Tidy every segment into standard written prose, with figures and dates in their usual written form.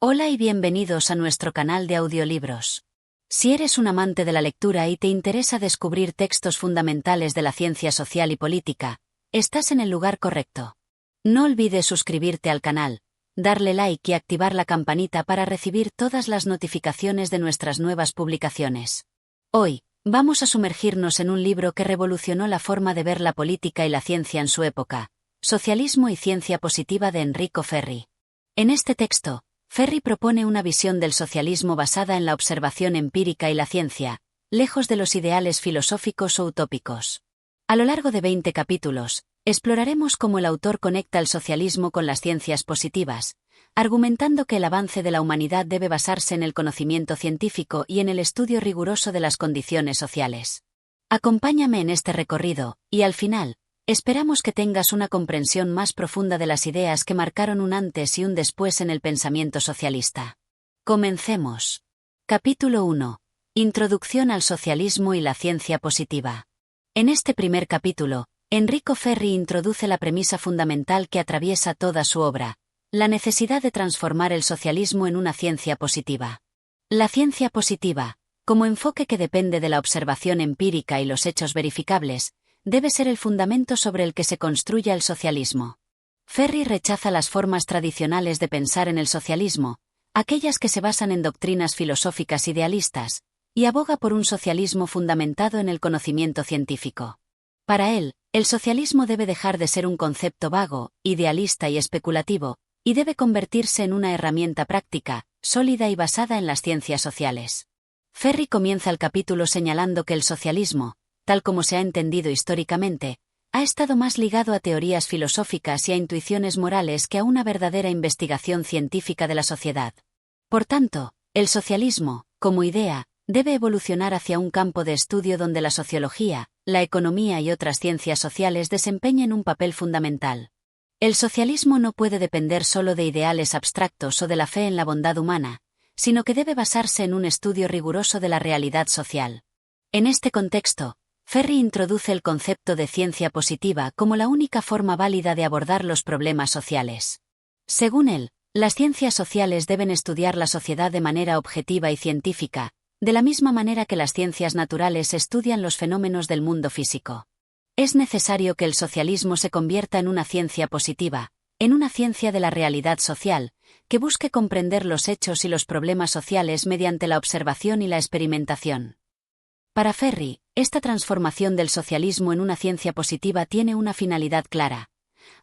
Hola y bienvenidos a nuestro canal de audiolibros. Si eres un amante de la lectura y te interesa descubrir textos fundamentales de la ciencia social y política, estás en el lugar correcto. No olvides suscribirte al canal, darle like y activar la campanita para recibir todas las notificaciones de nuestras nuevas publicaciones. Hoy, vamos a sumergirnos en un libro que revolucionó la forma de ver la política y la ciencia en su época, Socialismo y ciencia positiva de Enrico Ferri. En este texto, Ferri propone una visión del socialismo basada en la observación empírica y la ciencia, lejos de los ideales filosóficos o utópicos. A lo largo de 20 capítulos, exploraremos cómo el autor conecta el socialismo con las ciencias positivas, argumentando que el avance de la humanidad debe basarse en el conocimiento científico y en el estudio riguroso de las condiciones sociales. Acompáñame en este recorrido, y al final, esperamos que tengas una comprensión más profunda de las ideas que marcaron un antes y un después en el pensamiento socialista. Comencemos. Capítulo 1. Introducción al socialismo y la ciencia positiva. En este primer capítulo, Enrico Ferri introduce la premisa fundamental que atraviesa toda su obra, la necesidad de transformar el socialismo en una ciencia positiva. La ciencia positiva, como enfoque que depende de la observación empírica y los hechos verificables, debe ser el fundamento sobre el que se construya el socialismo. Ferri rechaza las formas tradicionales de pensar en el socialismo, aquellas que se basan en doctrinas filosóficas idealistas, y aboga por un socialismo fundamentado en el conocimiento científico. Para él, el socialismo debe dejar de ser un concepto vago, idealista y especulativo, y debe convertirse en una herramienta práctica, sólida y basada en las ciencias sociales. Ferri comienza el capítulo señalando que el socialismo, tal como se ha entendido históricamente, ha estado más ligado a teorías filosóficas y a intuiciones morales que a una verdadera investigación científica de la sociedad. Por tanto, el socialismo, como idea, debe evolucionar hacia un campo de estudio donde la sociología, la economía y otras ciencias sociales desempeñen un papel fundamental. El socialismo no puede depender solo de ideales abstractos o de la fe en la bondad humana, sino que debe basarse en un estudio riguroso de la realidad social. En este contexto, Ferri introduce el concepto de ciencia positiva como la única forma válida de abordar los problemas sociales. Según él, las ciencias sociales deben estudiar la sociedad de manera objetiva y científica, de la misma manera que las ciencias naturales estudian los fenómenos del mundo físico. Es necesario que el socialismo se convierta en una ciencia positiva, en una ciencia de la realidad social, que busque comprender los hechos y los problemas sociales mediante la observación y la experimentación. Para Ferri, esta transformación del socialismo en una ciencia positiva tiene una finalidad clara: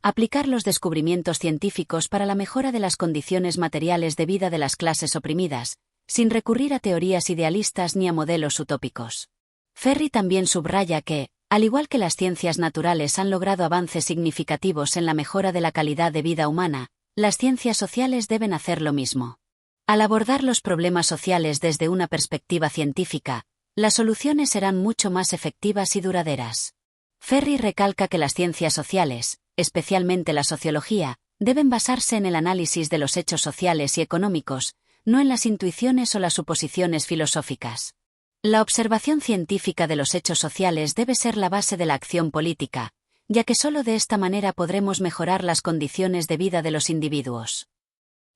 aplicar los descubrimientos científicos para la mejora de las condiciones materiales de vida de las clases oprimidas, sin recurrir a teorías idealistas ni a modelos utópicos. Ferri también subraya que, al igual que las ciencias naturales han logrado avances significativos en la mejora de la calidad de vida humana, las ciencias sociales deben hacer lo mismo. Al abordar los problemas sociales desde una perspectiva científica, las soluciones serán mucho más efectivas y duraderas. Ferri recalca que las ciencias sociales, especialmente la sociología, deben basarse en el análisis de los hechos sociales y económicos, no en las intuiciones o las suposiciones filosóficas. La observación científica de los hechos sociales debe ser la base de la acción política, ya que solo de esta manera podremos mejorar las condiciones de vida de los individuos.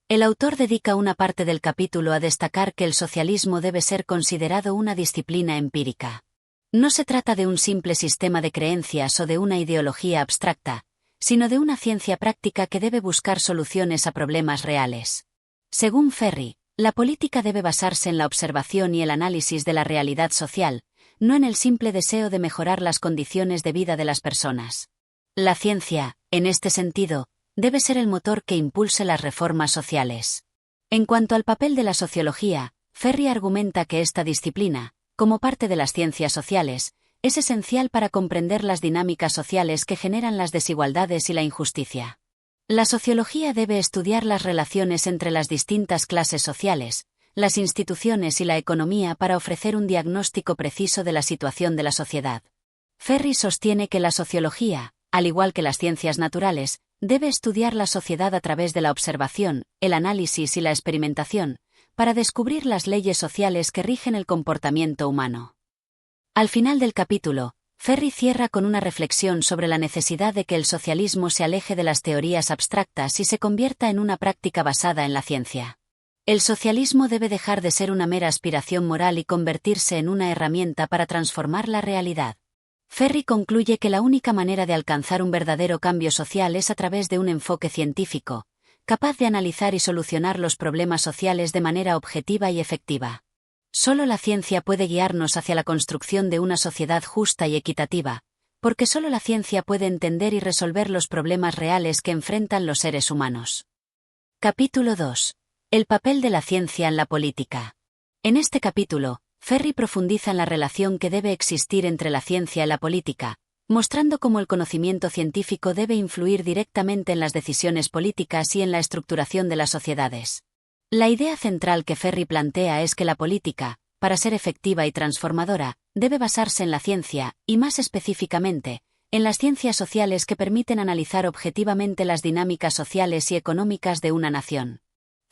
El autor dedica una parte del capítulo a destacar que el socialismo debe ser considerado una disciplina empírica. No se trata de un simple sistema de creencias o de una ideología abstracta, sino de una ciencia práctica que debe buscar soluciones a problemas reales. Según Ferri, la política debe basarse en la observación y el análisis de la realidad social, no en el simple deseo de mejorar las condiciones de vida de las personas. La ciencia, en este sentido, debe ser el motor que impulse las reformas sociales. En cuanto al papel de la sociología, Ferri argumenta que esta disciplina, como parte de las ciencias sociales, es esencial para comprender las dinámicas sociales que generan las desigualdades y la injusticia. La sociología debe estudiar las relaciones entre las distintas clases sociales, las instituciones y la economía para ofrecer un diagnóstico preciso de la situación de la sociedad. Ferri sostiene que la sociología, al igual que las ciencias naturales, debe estudiar la sociedad a través de la observación, el análisis y la experimentación, para descubrir las leyes sociales que rigen el comportamiento humano. Al final del capítulo, Ferri cierra con una reflexión sobre la necesidad de que el socialismo se aleje de las teorías abstractas y se convierta en una práctica basada en la ciencia. El socialismo debe dejar de ser una mera aspiración moral y convertirse en una herramienta para transformar la realidad. Ferri concluye que la única manera de alcanzar un verdadero cambio social es a través de un enfoque científico, capaz de analizar y solucionar los problemas sociales de manera objetiva y efectiva. Solo la ciencia puede guiarnos hacia la construcción de una sociedad justa y equitativa, porque solo la ciencia puede entender y resolver los problemas reales que enfrentan los seres humanos. Capítulo 2. El papel de la ciencia en la política. En este capítulo, Ferri profundiza en la relación que debe existir entre la ciencia y la política, mostrando cómo el conocimiento científico debe influir directamente en las decisiones políticas y en la estructuración de las sociedades. La idea central que Ferri plantea es que la política, para ser efectiva y transformadora, debe basarse en la ciencia, y más específicamente, en las ciencias sociales que permiten analizar objetivamente las dinámicas sociales y económicas de una nación.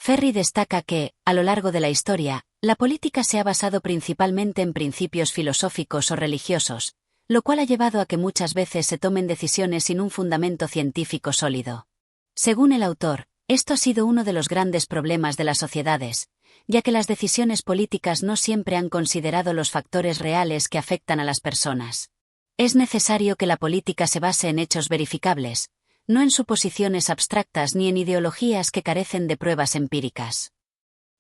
Ferri destaca que, a lo largo de la historia, la política se ha basado principalmente en principios filosóficos o religiosos, lo cual ha llevado a que muchas veces se tomen decisiones sin un fundamento científico sólido. Según el autor, esto ha sido uno de los grandes problemas de las sociedades, ya que las decisiones políticas no siempre han considerado los factores reales que afectan a las personas. Es necesario que la política se base en hechos verificables, no en suposiciones abstractas ni en ideologías que carecen de pruebas empíricas.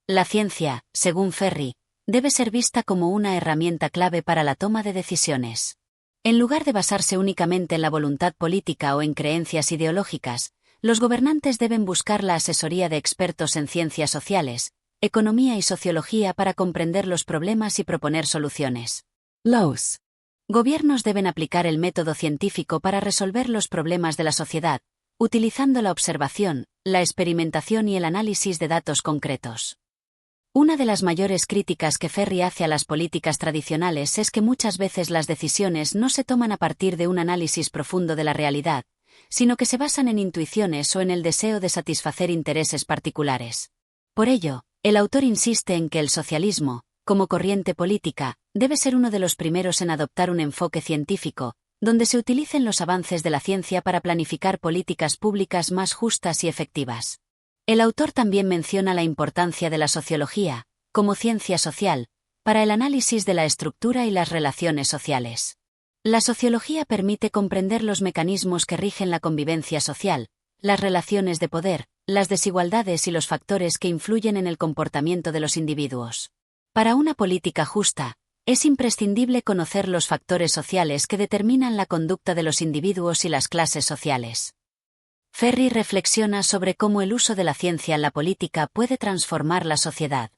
La ciencia, según Ferri, debe ser vista como una herramienta clave para la toma de decisiones. En lugar de basarse únicamente en la voluntad política o en creencias ideológicas, los gobernantes deben buscar la asesoría de expertos en ciencias sociales, economía y sociología para comprender los problemas y proponer soluciones. Los gobiernos deben aplicar el método científico para resolver los problemas de la sociedad, utilizando la observación, la experimentación y el análisis de datos concretos. Una de las mayores críticas que Ferri hace a las políticas tradicionales es que muchas veces las decisiones no se toman a partir de un análisis profundo de la realidad, sino que se basan en intuiciones o en el deseo de satisfacer intereses particulares. Por ello, el autor insiste en que el socialismo, como corriente política, debe ser uno de los primeros en adoptar un enfoque científico, donde se utilicen los avances de la ciencia para planificar políticas públicas más justas y efectivas. El autor también menciona la importancia de la sociología, como ciencia social, para el análisis de la estructura y las relaciones sociales. La sociología permite comprender los mecanismos que rigen la convivencia social, las relaciones de poder, las desigualdades y los factores que influyen en el comportamiento de los individuos. Para una política justa, es imprescindible conocer los factores sociales que determinan la conducta de los individuos y las clases sociales. Ferri reflexiona sobre cómo el uso de la ciencia en la política puede transformar la sociedad.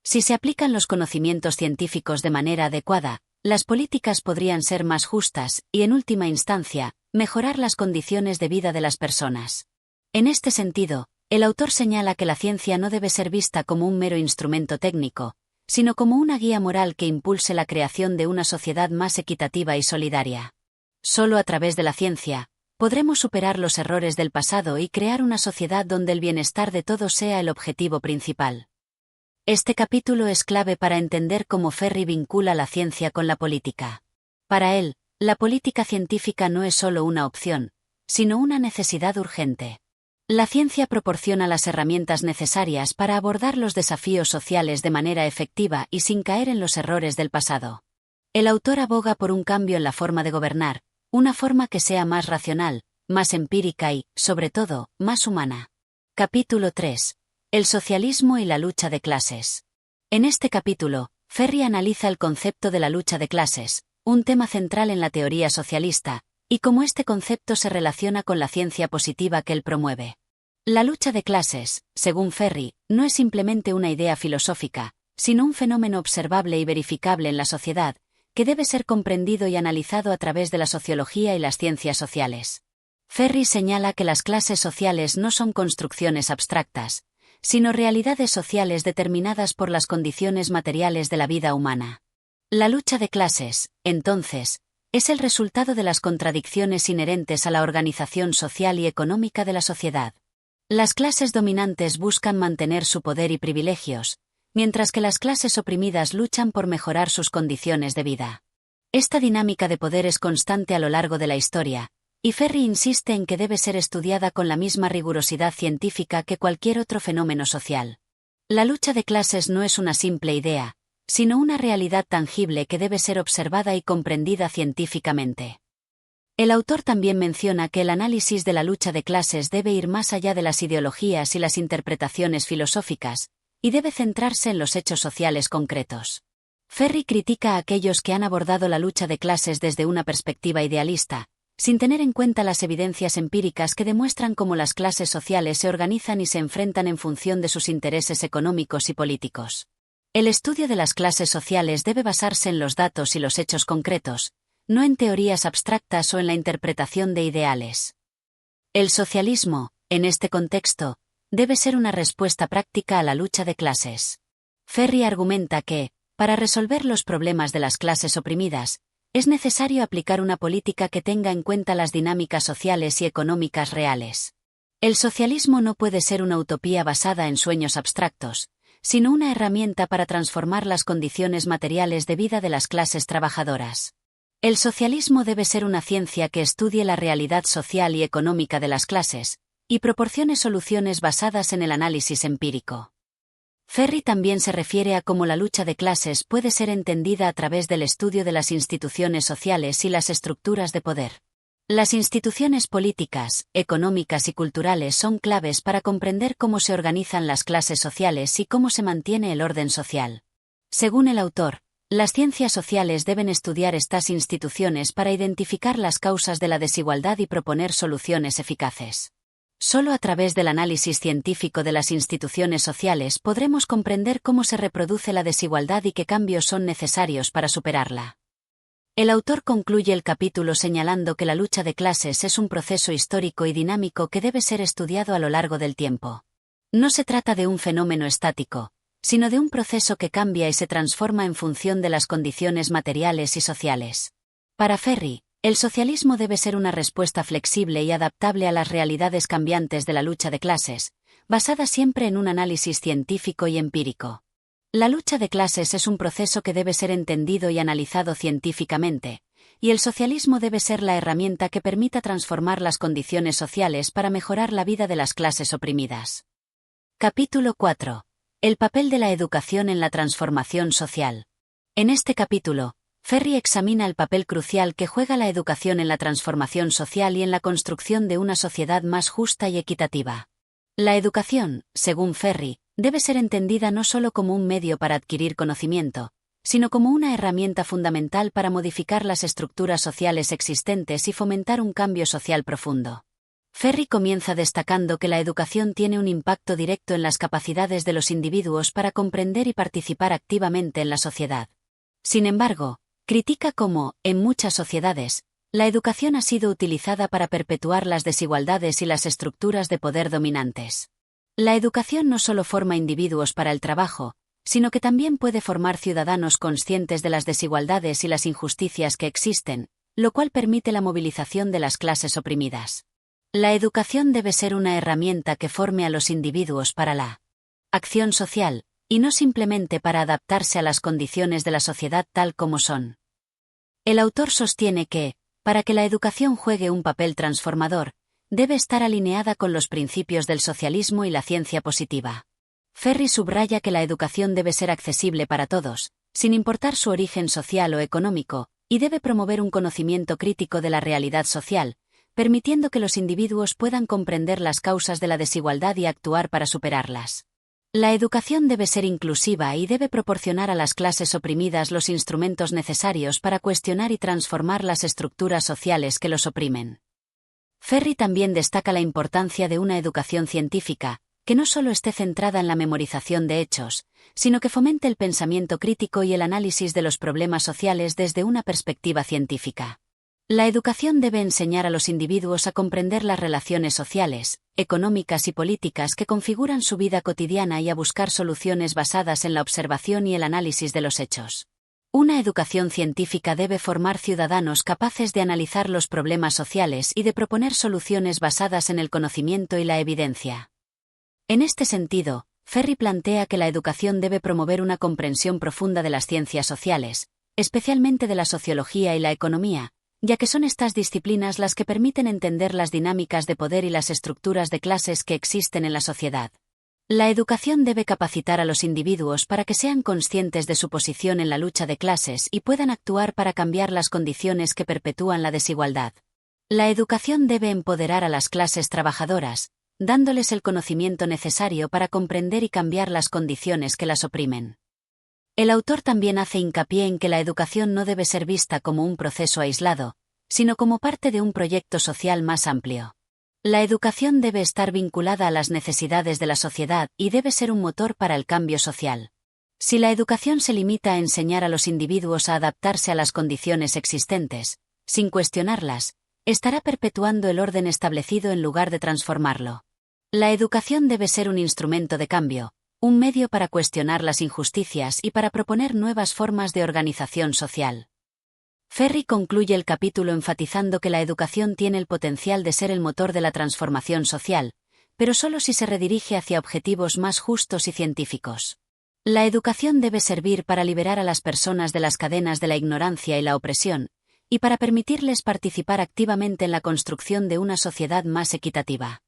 Si se aplican los conocimientos científicos de manera adecuada, las políticas podrían ser más justas y, en última instancia, mejorar las condiciones de vida de las personas. En este sentido, el autor señala que la ciencia no debe ser vista como un mero instrumento técnico, sino como una guía moral que impulse la creación de una sociedad más equitativa y solidaria. Solo a través de la ciencia, podremos superar los errores del pasado y crear una sociedad donde el bienestar de todos sea el objetivo principal. Este capítulo es clave para entender cómo Ferri vincula la ciencia con la política. Para él, la política científica no es solo una opción, sino una necesidad urgente. La ciencia proporciona las herramientas necesarias para abordar los desafíos sociales de manera efectiva y sin caer en los errores del pasado. El autor aboga por un cambio en la forma de gobernar, una forma que sea más racional, más empírica y, sobre todo, más humana. Capítulo 3. El socialismo y la lucha de clases. En este capítulo, Ferri analiza el concepto de la lucha de clases, un tema central en la teoría socialista, y cómo este concepto se relaciona con la ciencia positiva que él promueve. La lucha de clases, según Ferri, no es simplemente una idea filosófica, sino un fenómeno observable y verificable en la sociedad, que debe ser comprendido y analizado a través de la sociología y las ciencias sociales. Ferri señala que las clases sociales no son construcciones abstractas, sino realidades sociales determinadas por las condiciones materiales de la vida humana. La lucha de clases, entonces, es el resultado de las contradicciones inherentes a la organización social y económica de la sociedad. Las clases dominantes buscan mantener su poder y privilegios, mientras que las clases oprimidas luchan por mejorar sus condiciones de vida. Esta dinámica de poder es constante a lo largo de la historia, y Ferri insiste en que debe ser estudiada con la misma rigurosidad científica que cualquier otro fenómeno social. La lucha de clases no es una simple idea, sino una realidad tangible que debe ser observada y comprendida científicamente. El autor también menciona que el análisis de la lucha de clases debe ir más allá de las ideologías y las interpretaciones filosóficas, y debe centrarse en los hechos sociales concretos. Ferri critica a aquellos que han abordado la lucha de clases desde una perspectiva idealista, sin tener en cuenta las evidencias empíricas que demuestran cómo las clases sociales se organizan y se enfrentan en función de sus intereses económicos y políticos. El estudio de las clases sociales debe basarse en los datos y los hechos concretos, no en teorías abstractas o en la interpretación de ideales. El socialismo, en este contexto, debe ser una respuesta práctica a la lucha de clases. Ferri argumenta que, para resolver los problemas de las clases oprimidas, es necesario aplicar una política que tenga en cuenta las dinámicas sociales y económicas reales. El socialismo no puede ser una utopía basada en sueños abstractos, sino una herramienta para transformar las condiciones materiales de vida de las clases trabajadoras. El socialismo debe ser una ciencia que estudie la realidad social y económica de las clases, y proporcione soluciones basadas en el análisis empírico. Ferri también se refiere a cómo la lucha de clases puede ser entendida a través del estudio de las instituciones sociales y las estructuras de poder. Las instituciones políticas, económicas y culturales son claves para comprender cómo se organizan las clases sociales y cómo se mantiene el orden social. Según el autor, las ciencias sociales deben estudiar estas instituciones para identificar las causas de la desigualdad y proponer soluciones eficaces. Solo a través del análisis científico de las instituciones sociales podremos comprender cómo se reproduce la desigualdad y qué cambios son necesarios para superarla. El autor concluye el capítulo señalando que la lucha de clases es un proceso histórico y dinámico que debe ser estudiado a lo largo del tiempo. No se trata de un fenómeno estático, sino de un proceso que cambia y se transforma en función de las condiciones materiales y sociales. Para Ferri, el socialismo debe ser una respuesta flexible y adaptable a las realidades cambiantes de la lucha de clases, basada siempre en un análisis científico y empírico. La lucha de clases es un proceso que debe ser entendido y analizado científicamente, y el socialismo debe ser la herramienta que permita transformar las condiciones sociales para mejorar la vida de las clases oprimidas. Capítulo 4. El papel de la educación en la transformación social. En este capítulo, Ferri examina el papel crucial que juega la educación en la transformación social y en la construcción de una sociedad más justa y equitativa. La educación, según Ferri, debe ser entendida no solo como un medio para adquirir conocimiento, sino como una herramienta fundamental para modificar las estructuras sociales existentes y fomentar un cambio social profundo. Ferri comienza destacando que la educación tiene un impacto directo en las capacidades de los individuos para comprender y participar activamente en la sociedad. Sin embargo, critica cómo, en muchas sociedades, la educación ha sido utilizada para perpetuar las desigualdades y las estructuras de poder dominantes. La educación no solo forma individuos para el trabajo, sino que también puede formar ciudadanos conscientes de las desigualdades y las injusticias que existen, lo cual permite la movilización de las clases oprimidas. La educación debe ser una herramienta que forme a los individuos para la acción social, y no simplemente para adaptarse a las condiciones de la sociedad tal como son. El autor sostiene que, para que la educación juegue un papel transformador, debe estar alineada con los principios del socialismo y la ciencia positiva. Ferri subraya que la educación debe ser accesible para todos, sin importar su origen social o económico, y debe promover un conocimiento crítico de la realidad social, permitiendo que los individuos puedan comprender las causas de la desigualdad y actuar para superarlas. La educación debe ser inclusiva y debe proporcionar a las clases oprimidas los instrumentos necesarios para cuestionar y transformar las estructuras sociales que los oprimen. Ferri también destaca la importancia de una educación científica, que no solo esté centrada en la memorización de hechos, sino que fomente el pensamiento crítico y el análisis de los problemas sociales desde una perspectiva científica. La educación debe enseñar a los individuos a comprender las relaciones sociales, económicas y políticas que configuran su vida cotidiana y a buscar soluciones basadas en la observación y el análisis de los hechos. Una educación científica debe formar ciudadanos capaces de analizar los problemas sociales y de proponer soluciones basadas en el conocimiento y la evidencia. En este sentido, Ferri plantea que la educación debe promover una comprensión profunda de las ciencias sociales, especialmente de la sociología y la economía, ya que son estas disciplinas las que permiten entender las dinámicas de poder y las estructuras de clases que existen en la sociedad. La educación debe capacitar a los individuos para que sean conscientes de su posición en la lucha de clases y puedan actuar para cambiar las condiciones que perpetúan la desigualdad. La educación debe empoderar a las clases trabajadoras, dándoles el conocimiento necesario para comprender y cambiar las condiciones que las oprimen. El autor también hace hincapié en que la educación no debe ser vista como un proceso aislado, sino como parte de un proyecto social más amplio. La educación debe estar vinculada a las necesidades de la sociedad y debe ser un motor para el cambio social. Si la educación se limita a enseñar a los individuos a adaptarse a las condiciones existentes, sin cuestionarlas, estará perpetuando el orden establecido en lugar de transformarlo. La educación debe ser un instrumento de cambio, un medio para cuestionar las injusticias y para proponer nuevas formas de organización social. Ferry concluye el capítulo enfatizando que la educación tiene el potencial de ser el motor de la transformación social, pero solo si se redirige hacia objetivos más justos y científicos. La educación debe servir para liberar a las personas de las cadenas de la ignorancia y la opresión, y para permitirles participar activamente en la construcción de una sociedad más equitativa.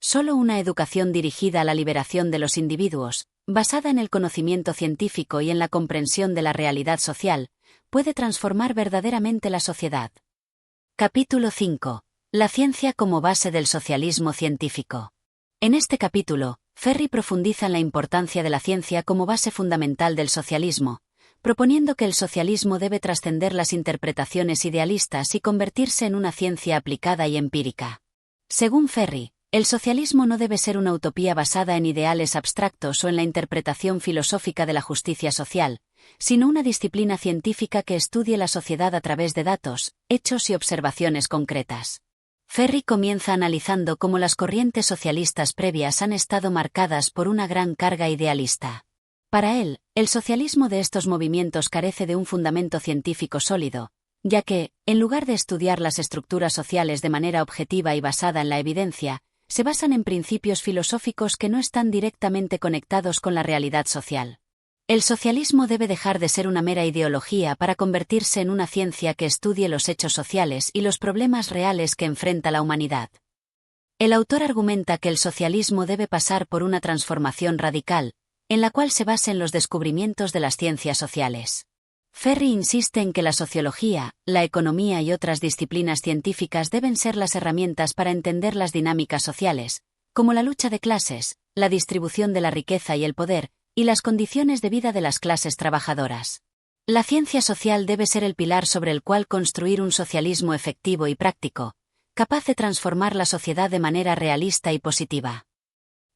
Solo una educación dirigida a la liberación de los individuos, basada en el conocimiento científico y en la comprensión de la realidad social, puede transformar verdaderamente la sociedad. Capítulo 5. La ciencia como base del socialismo científico. En este capítulo, Ferry profundiza en la importancia de la ciencia como base fundamental del socialismo, proponiendo que el socialismo debe trascender las interpretaciones idealistas y convertirse en una ciencia aplicada y empírica. Según Ferry, el socialismo no debe ser una utopía basada en ideales abstractos o en la interpretación filosófica de la justicia social, sino una disciplina científica que estudie la sociedad a través de datos, hechos y observaciones concretas. Ferry comienza analizando cómo las corrientes socialistas previas han estado marcadas por una gran carga idealista. Para él, el socialismo de estos movimientos carece de un fundamento científico sólido, ya que, en lugar de estudiar las estructuras sociales de manera objetiva y basada en la evidencia, se basan en principios filosóficos que no están directamente conectados con la realidad social. El socialismo debe dejar de ser una mera ideología para convertirse en una ciencia que estudie los hechos sociales y los problemas reales que enfrenta la humanidad. El autor argumenta que el socialismo debe pasar por una transformación radical, en la cual se base en los descubrimientos de las ciencias sociales. Ferry insiste en que la sociología, la economía y otras disciplinas científicas deben ser las herramientas para entender las dinámicas sociales, como la lucha de clases, la distribución de la riqueza y el poder, y las condiciones de vida de las clases trabajadoras. La ciencia social debe ser el pilar sobre el cual construir un socialismo efectivo y práctico, capaz de transformar la sociedad de manera realista y positiva.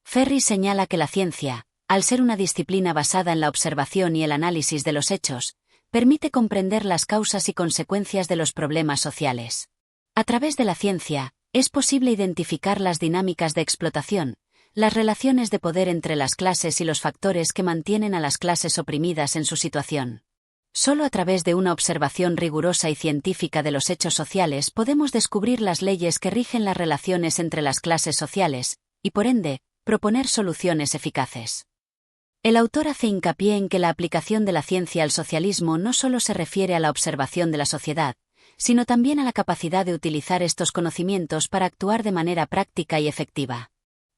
Ferry señala que la ciencia, al ser una disciplina basada en la observación y el análisis de los hechos, permite comprender las causas y consecuencias de los problemas sociales. A través de la ciencia, es posible identificar las dinámicas de explotación, las relaciones de poder entre las clases y los factores que mantienen a las clases oprimidas en su situación. Solo a través de una observación rigurosa y científica de los hechos sociales podemos descubrir las leyes que rigen las relaciones entre las clases sociales, y por ende, proponer soluciones eficaces. El autor hace hincapié en que la aplicación de la ciencia al socialismo no solo se refiere a la observación de la sociedad, sino también a la capacidad de utilizar estos conocimientos para actuar de manera práctica y efectiva.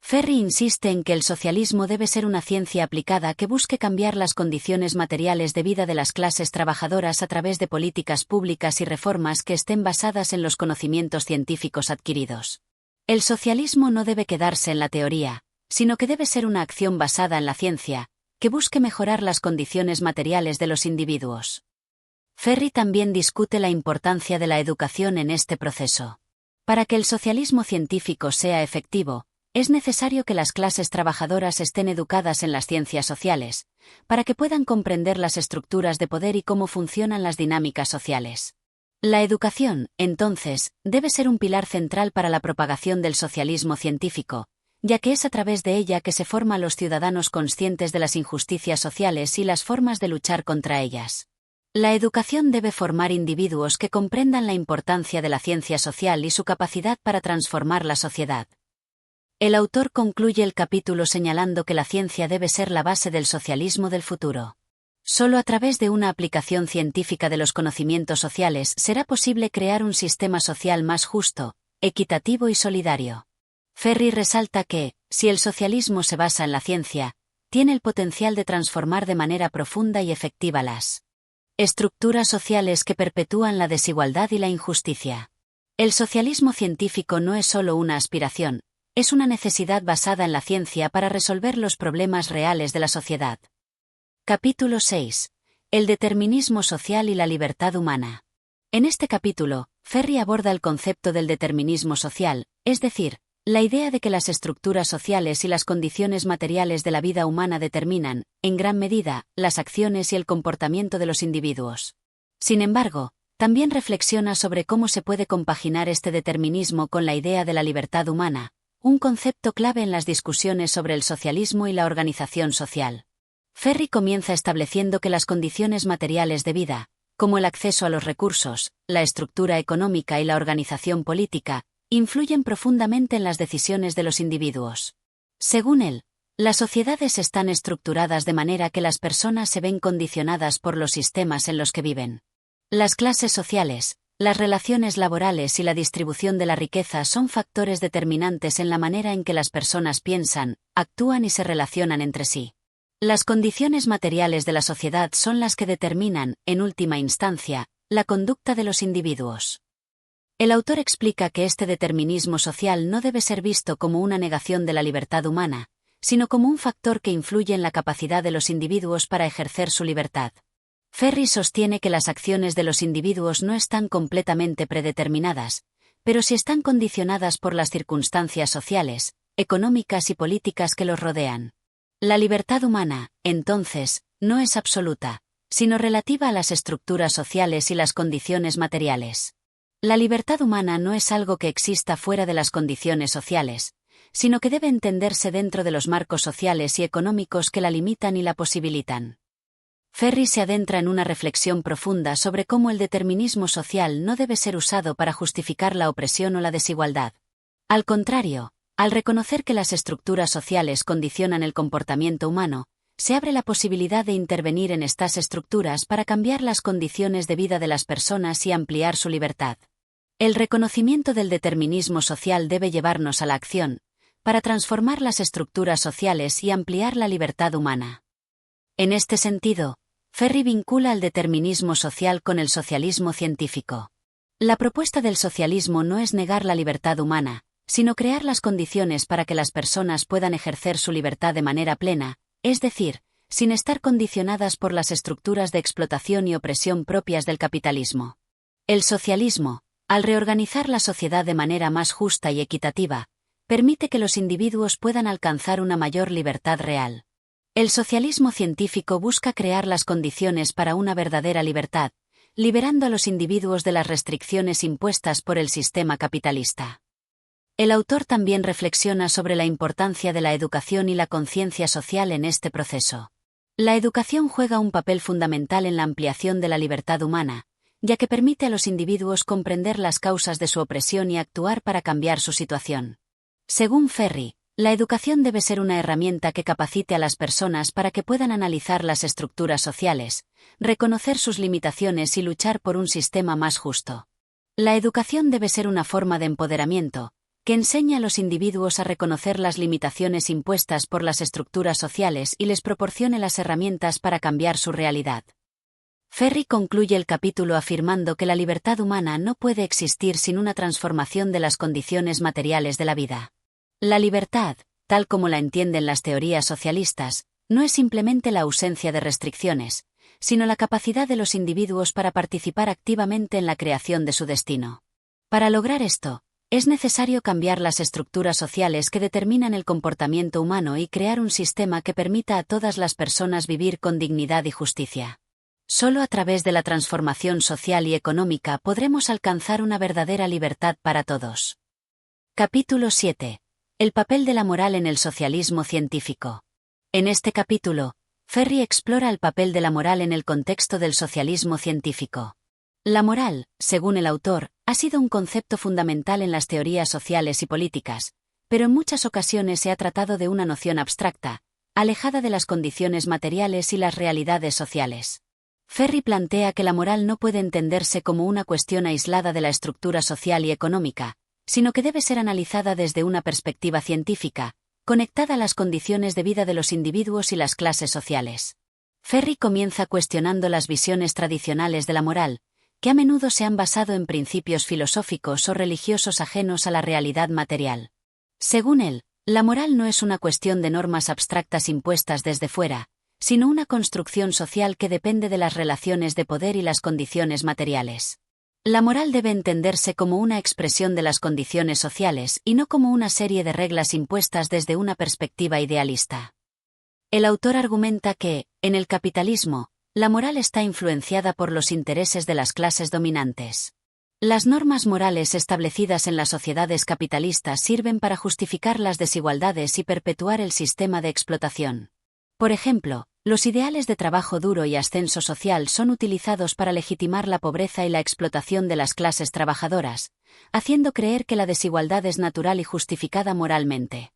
Ferry insiste en que el socialismo debe ser una ciencia aplicada que busque cambiar las condiciones materiales de vida de las clases trabajadoras a través de políticas públicas y reformas que estén basadas en los conocimientos científicos adquiridos. El socialismo no debe quedarse en la teoría, sino que debe ser una acción basada en la ciencia, que busque mejorar las condiciones materiales de los individuos. Ferry también discute la importancia de la educación en este proceso. Para que el socialismo científico sea efectivo, es necesario que las clases trabajadoras estén educadas en las ciencias sociales, para que puedan comprender las estructuras de poder y cómo funcionan las dinámicas sociales. La educación, entonces, debe ser un pilar central para la propagación del socialismo científico, ya que es a través de ella que se forman los ciudadanos conscientes de las injusticias sociales y las formas de luchar contra ellas. La educación debe formar individuos que comprendan la importancia de la ciencia social y su capacidad para transformar la sociedad. El autor concluye el capítulo señalando que la ciencia debe ser la base del socialismo del futuro. Solo a través de una aplicación científica de los conocimientos sociales será posible crear un sistema social más justo, equitativo y solidario. Ferry resalta que, Si el socialismo se basa en la ciencia, tiene el potencial de transformar de manera profunda y efectiva las estructuras sociales que perpetúan la desigualdad y la injusticia. El socialismo científico no es solo una aspiración, es una necesidad basada en la ciencia para resolver los problemas reales de la sociedad. Capítulo 6. El determinismo social y la libertad humana. En este capítulo, Ferri aborda el concepto del determinismo social, es decir, la idea de que las estructuras sociales y las condiciones materiales de la vida humana determinan, en gran medida, las acciones y el comportamiento de los individuos. Sin embargo, también reflexiona sobre cómo se puede compaginar este determinismo con la idea de la libertad humana, un concepto clave en las discusiones sobre el socialismo y la organización social. Ferri comienza estableciendo que las condiciones materiales de vida, como el acceso a los recursos, la estructura económica y la organización política, influyen profundamente en las decisiones de los individuos. Según él, las sociedades están estructuradas de manera que las personas se ven condicionadas por los sistemas en los que viven. Las clases sociales, las relaciones laborales y la distribución de la riqueza son factores determinantes en la manera en que las personas piensan, actúan y se relacionan entre sí. Las condiciones materiales de la sociedad son las que determinan, en última instancia, la conducta de los individuos. El autor explica que este determinismo social no debe ser visto como una negación de la libertad humana, sino como un factor que influye en la capacidad de los individuos para ejercer su libertad. Ferri sostiene que las acciones de los individuos no están completamente predeterminadas, pero sí están condicionadas por las circunstancias sociales, económicas y políticas que los rodean. La libertad humana, entonces, no es absoluta, sino relativa a las estructuras sociales y las condiciones materiales. La libertad humana no es algo que exista fuera de las condiciones sociales, sino que debe entenderse dentro de los marcos sociales y económicos que la limitan y la posibilitan. Ferri se adentra en una reflexión profunda sobre cómo el determinismo social no debe ser usado para justificar la opresión o la desigualdad. Al contrario, al reconocer que las estructuras sociales condicionan el comportamiento humano, se abre la posibilidad de intervenir en estas estructuras para cambiar las condiciones de vida de las personas y ampliar su libertad. El reconocimiento del determinismo social debe llevarnos a la acción, para transformar las estructuras sociales y ampliar la libertad humana. En este sentido, Ferri vincula el determinismo social con el socialismo científico. La propuesta del socialismo no es negar la libertad humana, sino crear las condiciones para que las personas puedan ejercer su libertad de manera plena, es decir, sin estar condicionadas por las estructuras de explotación y opresión propias del capitalismo. El socialismo, al reorganizar la sociedad de manera más justa y equitativa, permite que los individuos puedan alcanzar una mayor libertad real. El socialismo científico busca crear las condiciones para una verdadera libertad, liberando a los individuos de las restricciones impuestas por el sistema capitalista. El autor también reflexiona sobre la importancia de la educación y la conciencia social en este proceso. La educación juega un papel fundamental en la ampliación de la libertad humana, ya que permite a los individuos comprender las causas de su opresión y actuar para cambiar su situación. Según Ferri, la educación debe ser una herramienta que capacite a las personas para que puedan analizar las estructuras sociales, reconocer sus limitaciones y luchar por un sistema más justo. La educación debe ser una forma de empoderamiento, que enseña a los individuos a reconocer las limitaciones impuestas por las estructuras sociales y les proporcione las herramientas para cambiar su realidad. Ferri concluye el capítulo afirmando que la libertad humana no puede existir sin una transformación de las condiciones materiales de la vida. La libertad, tal como la entienden las teorías socialistas, no es simplemente la ausencia de restricciones, sino la capacidad de los individuos para participar activamente en la creación de su destino. Para lograr esto, es necesario cambiar las estructuras sociales que determinan el comportamiento humano y crear un sistema que permita a todas las personas vivir con dignidad y justicia. Solo a través de la transformación social y económica podremos alcanzar una verdadera libertad para todos. Capítulo 7. El papel de la moral en el socialismo científico. En este capítulo, Ferri explora el papel de la moral en el contexto del socialismo científico. La moral, según el autor, ha sido un concepto fundamental en las teorías sociales y políticas, pero en muchas ocasiones se ha tratado de una noción abstracta, alejada de las condiciones materiales y las realidades sociales. Ferri plantea que la moral no puede entenderse como una cuestión aislada de la estructura social y económica, sino que debe ser analizada desde una perspectiva científica, conectada a las condiciones de vida de los individuos y las clases sociales. Ferri comienza cuestionando las visiones tradicionales de la moral, que a menudo se han basado en principios filosóficos o religiosos ajenos a la realidad material. Según él, la moral no es una cuestión de normas abstractas impuestas desde fuera, sino una construcción social que depende de las relaciones de poder y las condiciones materiales. La moral debe entenderse como una expresión de las condiciones sociales y no como una serie de reglas impuestas desde una perspectiva idealista. El autor argumenta que, en el capitalismo, la moral está influenciada por los intereses de las clases dominantes. Las normas morales establecidas en las sociedades capitalistas sirven para justificar las desigualdades y perpetuar el sistema de explotación. Por ejemplo, los ideales de trabajo duro y ascenso social son utilizados para legitimar la pobreza y la explotación de las clases trabajadoras, haciendo creer que la desigualdad es natural y justificada moralmente.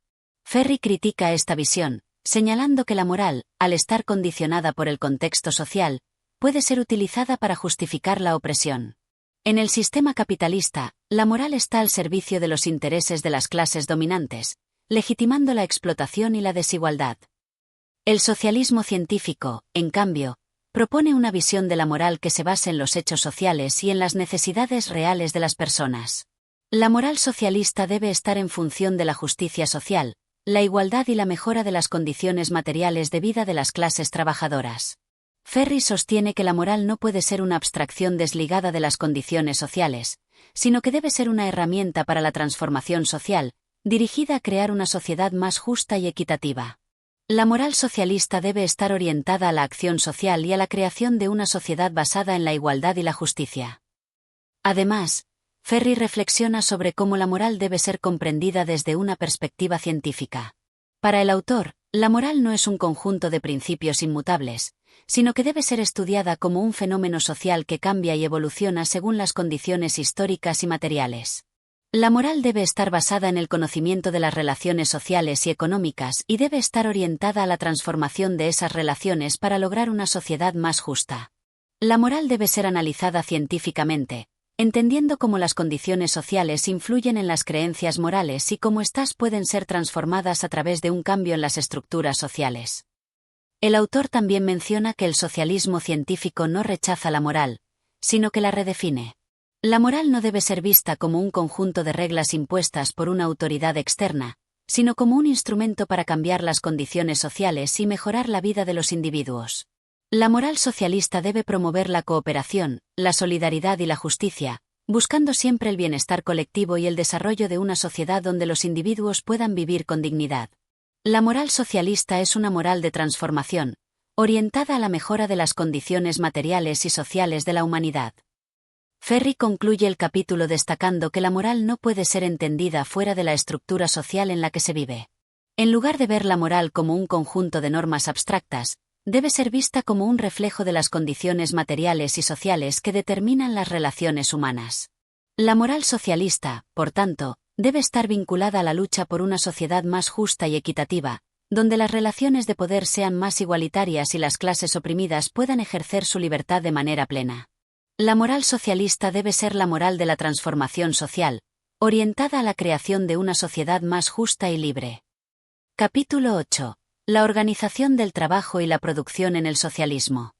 Ferri critica esta visión, señalando que la moral, al estar condicionada por el contexto social, puede ser utilizada para justificar la opresión. En el sistema capitalista, la moral está al servicio de los intereses de las clases dominantes, legitimando la explotación y la desigualdad. El socialismo científico, en cambio, propone una visión de la moral que se base en los hechos sociales y en las necesidades reales de las personas. La moral socialista debe estar en función de la justicia social, la igualdad y la mejora de las condiciones materiales de vida de las clases trabajadoras. Ferri sostiene que la moral no puede ser una abstracción desligada de las condiciones sociales, sino que debe ser una herramienta para la transformación social, dirigida a crear una sociedad más justa y equitativa. La moral socialista debe estar orientada a la acción social y a la creación de una sociedad basada en la igualdad y la justicia. Además, Ferri reflexiona sobre cómo la moral debe ser comprendida desde una perspectiva científica. Para el autor, la moral no es un conjunto de principios inmutables, sino que debe ser estudiada como un fenómeno social que cambia y evoluciona según las condiciones históricas y materiales. La moral debe estar basada en el conocimiento de las relaciones sociales y económicas y debe estar orientada a la transformación de esas relaciones para lograr una sociedad más justa. La moral debe ser analizada científicamente, entendiendo cómo las condiciones sociales influyen en las creencias morales y cómo éstas pueden ser transformadas a través de un cambio en las estructuras sociales. El autor también menciona que el socialismo científico no rechaza la moral, sino que la redefine. La moral no debe ser vista como un conjunto de reglas impuestas por una autoridad externa, sino como un instrumento para cambiar las condiciones sociales y mejorar la vida de los individuos. La moral socialista debe promover la cooperación, la solidaridad y la justicia, buscando siempre el bienestar colectivo y el desarrollo de una sociedad donde los individuos puedan vivir con dignidad. La moral socialista es una moral de transformación, orientada a la mejora de las condiciones materiales y sociales de la humanidad. Ferri concluye el capítulo destacando que la moral no puede ser entendida fuera de la estructura social en la que se vive. En lugar de ver la moral como un conjunto de normas abstractas, debe ser vista como un reflejo de las condiciones materiales y sociales que determinan las relaciones humanas. La moral socialista, por tanto, debe estar vinculada a la lucha por una sociedad más justa y equitativa, donde las relaciones de poder sean más igualitarias y las clases oprimidas puedan ejercer su libertad de manera plena. La moral socialista debe ser la moral de la transformación social, orientada a la creación de una sociedad más justa y libre. Capítulo 8. La organización del trabajo y la producción en el socialismo.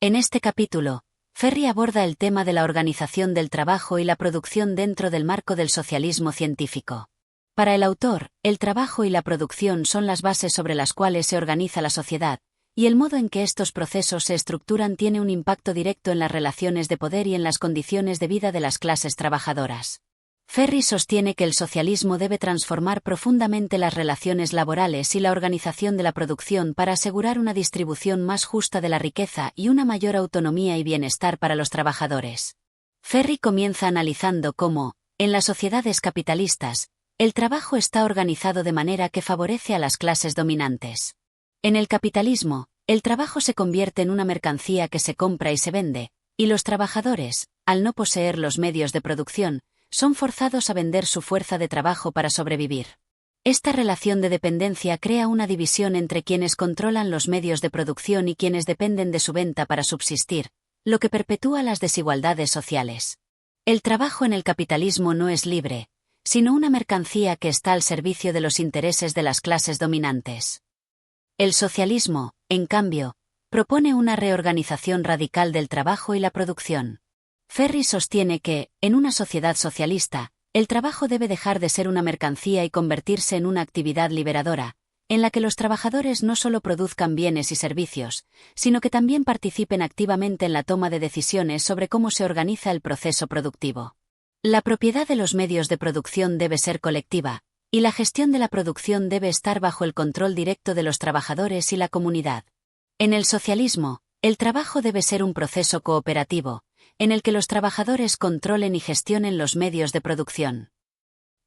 En este capítulo, Ferri aborda el tema de la organización del trabajo y la producción dentro del marco del socialismo científico. Para el autor, el trabajo y la producción son las bases sobre las cuales se organiza la sociedad, y el modo en que estos procesos se estructuran tiene un impacto directo en las relaciones de poder y en las condiciones de vida de las clases trabajadoras. Ferri sostiene que el socialismo debe transformar profundamente las relaciones laborales y la organización de la producción para asegurar una distribución más justa de la riqueza y una mayor autonomía y bienestar para los trabajadores. Ferri comienza analizando cómo, en las sociedades capitalistas, el trabajo está organizado de manera que favorece a las clases dominantes. En el capitalismo, el trabajo se convierte en una mercancía que se compra y se vende, y los trabajadores, al no poseer los medios de producción, son forzados a vender su fuerza de trabajo para sobrevivir. Esta relación de dependencia crea una división entre quienes controlan los medios de producción y quienes dependen de su venta para subsistir, lo que perpetúa las desigualdades sociales. El trabajo en el capitalismo no es libre, sino una mercancía que está al servicio de los intereses de las clases dominantes. El socialismo, en cambio, propone una reorganización radical del trabajo y la producción. Ferry sostiene que, en una sociedad socialista, el trabajo debe dejar de ser una mercancía y convertirse en una actividad liberadora, en la que los trabajadores no solo produzcan bienes y servicios, sino que también participen activamente en la toma de decisiones sobre cómo se organiza el proceso productivo. La propiedad de los medios de producción debe ser colectiva, y la gestión de la producción debe estar bajo el control directo de los trabajadores y la comunidad. En el socialismo, el trabajo debe ser un proceso cooperativo, en el que los trabajadores controlen y gestionen los medios de producción.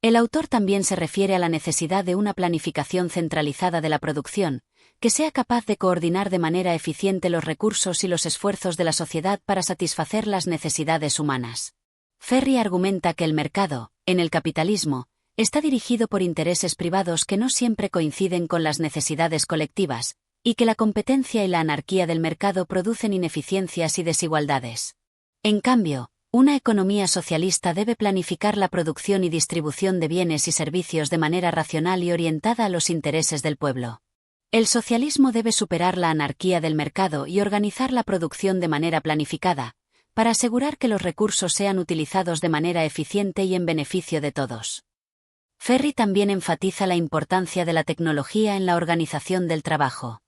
El autor también se refiere a la necesidad de una planificación centralizada de la producción, que sea capaz de coordinar de manera eficiente los recursos y los esfuerzos de la sociedad para satisfacer las necesidades humanas. Ferry argumenta que el mercado, en el capitalismo, está dirigido por intereses privados que no siempre coinciden con las necesidades colectivas, y que la competencia y la anarquía del mercado producen ineficiencias y desigualdades. En cambio, una economía socialista debe planificar la producción y distribución de bienes y servicios de manera racional y orientada a los intereses del pueblo. El socialismo debe superar la anarquía del mercado y organizar la producción de manera planificada, para asegurar que los recursos sean utilizados de manera eficiente y en beneficio de todos. Ferry también enfatiza la importancia de la tecnología en la organización del trabajo.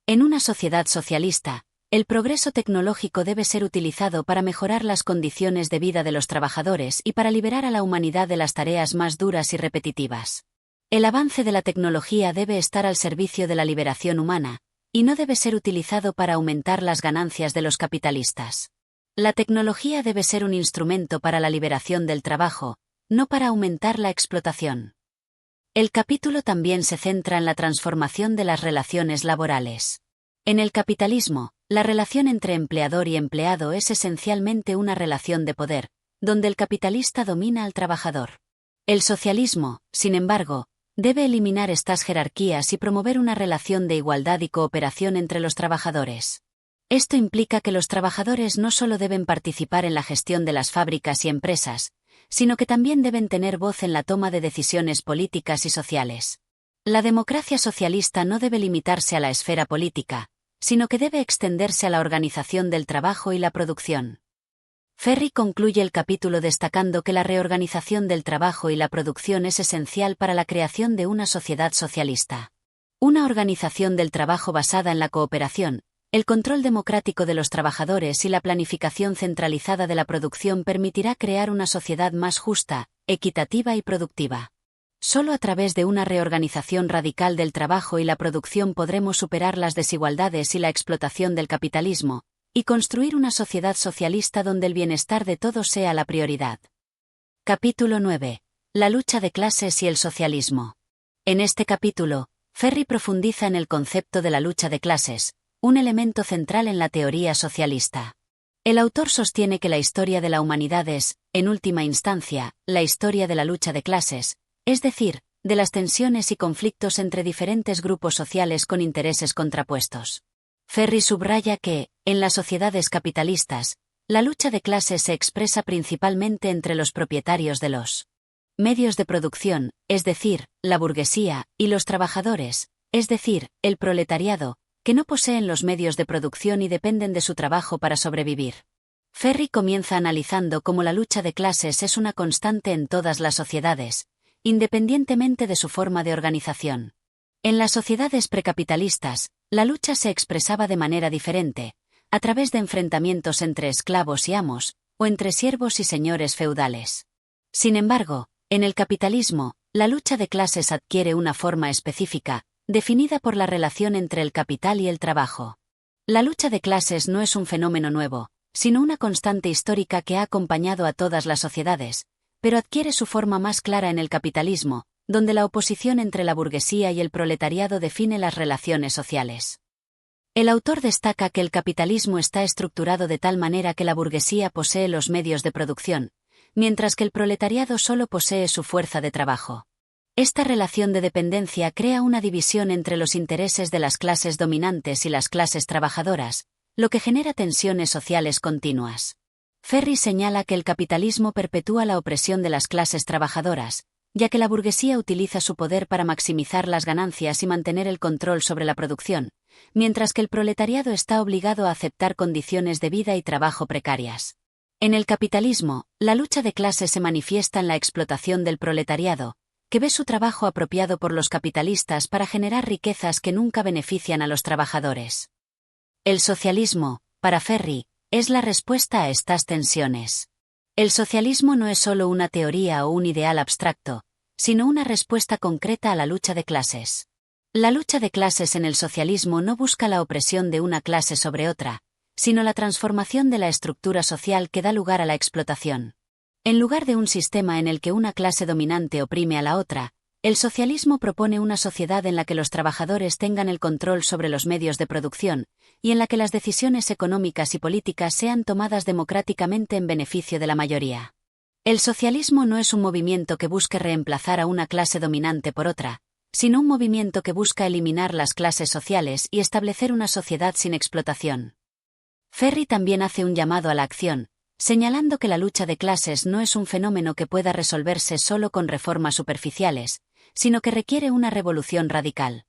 En una sociedad socialista, el progreso tecnológico debe ser utilizado para mejorar las condiciones de vida de los trabajadores y para liberar a la humanidad de las tareas más duras y repetitivas. El avance de la tecnología debe estar al servicio de la liberación humana, y no debe ser utilizado para aumentar las ganancias de los capitalistas. La tecnología debe ser un instrumento para la liberación del trabajo, no para aumentar la explotación. El capítulo también se centra en la transformación de las relaciones laborales. En el capitalismo, la relación entre empleador y empleado es esencialmente una relación de poder, donde el capitalista domina al trabajador. El socialismo, sin embargo, debe eliminar estas jerarquías y promover una relación de igualdad y cooperación entre los trabajadores. Esto implica que los trabajadores no solo deben participar en la gestión de las fábricas y empresas, sino que también deben tener voz en la toma de decisiones políticas y sociales. La democracia socialista no debe limitarse a la esfera política, sino que debe extenderse a la organización del trabajo y la producción. Ferry concluye el capítulo destacando que la reorganización del trabajo y la producción es esencial para la creación de una sociedad socialista. Una organización del trabajo basada en la cooperación, el control democrático de los trabajadores y la planificación centralizada de la producción permitirá crear una sociedad más justa, equitativa y productiva. Solo a través de una reorganización radical del trabajo y la producción podremos superar las desigualdades y la explotación del capitalismo, y construir una sociedad socialista donde el bienestar de todos sea la prioridad. Capítulo 9. La lucha de clases y el socialismo. En este capítulo, Ferry profundiza en el concepto de la lucha de clases, un elemento central en la teoría socialista. El autor sostiene que la historia de la humanidad es, en última instancia, la historia de la lucha de clases, es decir, de las tensiones y conflictos entre diferentes grupos sociales con intereses contrapuestos. Ferry subraya que, en las sociedades capitalistas, la lucha de clases se expresa principalmente entre los propietarios de los medios de producción, es decir, la burguesía, y los trabajadores, es decir, el proletariado, que no poseen los medios de producción y dependen de su trabajo para sobrevivir. Ferry comienza analizando cómo la lucha de clases es una constante en todas las sociedades, independientemente de su forma de organización. En las sociedades precapitalistas, la lucha se expresaba de manera diferente, a través de enfrentamientos entre esclavos y amos, o entre siervos y señores feudales. Sin embargo, en el capitalismo, la lucha de clases adquiere una forma específica, definida por la relación entre el capital y el trabajo. La lucha de clases no es un fenómeno nuevo, sino una constante histórica que ha acompañado a todas las sociedades, pero adquiere su forma más clara en el capitalismo, donde la oposición entre la burguesía y el proletariado define las relaciones sociales. El autor destaca que el capitalismo está estructurado de tal manera que la burguesía posee los medios de producción, mientras que el proletariado solo posee su fuerza de trabajo. Esta relación de dependencia crea una división entre los intereses de las clases dominantes y las clases trabajadoras, lo que genera tensiones sociales continuas. Ferry señala que el capitalismo perpetúa la opresión de las clases trabajadoras, ya que la burguesía utiliza su poder para maximizar las ganancias y mantener el control sobre la producción, mientras que el proletariado está obligado a aceptar condiciones de vida y trabajo precarias. En el capitalismo, la lucha de clases se manifiesta en la explotación del proletariado, que ve su trabajo apropiado por los capitalistas para generar riquezas que nunca benefician a los trabajadores. El socialismo, para Ferri, es la respuesta a estas tensiones. El socialismo no es solo una teoría o un ideal abstracto, sino una respuesta concreta a la lucha de clases. La lucha de clases en el socialismo no busca la opresión de una clase sobre otra, sino la transformación de la estructura social que da lugar a la explotación. En lugar de un sistema en el que una clase dominante oprime a la otra, el socialismo propone una sociedad en la que los trabajadores tengan el control sobre los medios de producción, y en la que las decisiones económicas y políticas sean tomadas democráticamente en beneficio de la mayoría. El socialismo no es un movimiento que busque reemplazar a una clase dominante por otra, sino un movimiento que busca eliminar las clases sociales y establecer una sociedad sin explotación. Ferri también hace un llamado a la acción, señalando que la lucha de clases no es un fenómeno que pueda resolverse solo con reformas superficiales, sino que requiere una revolución radical.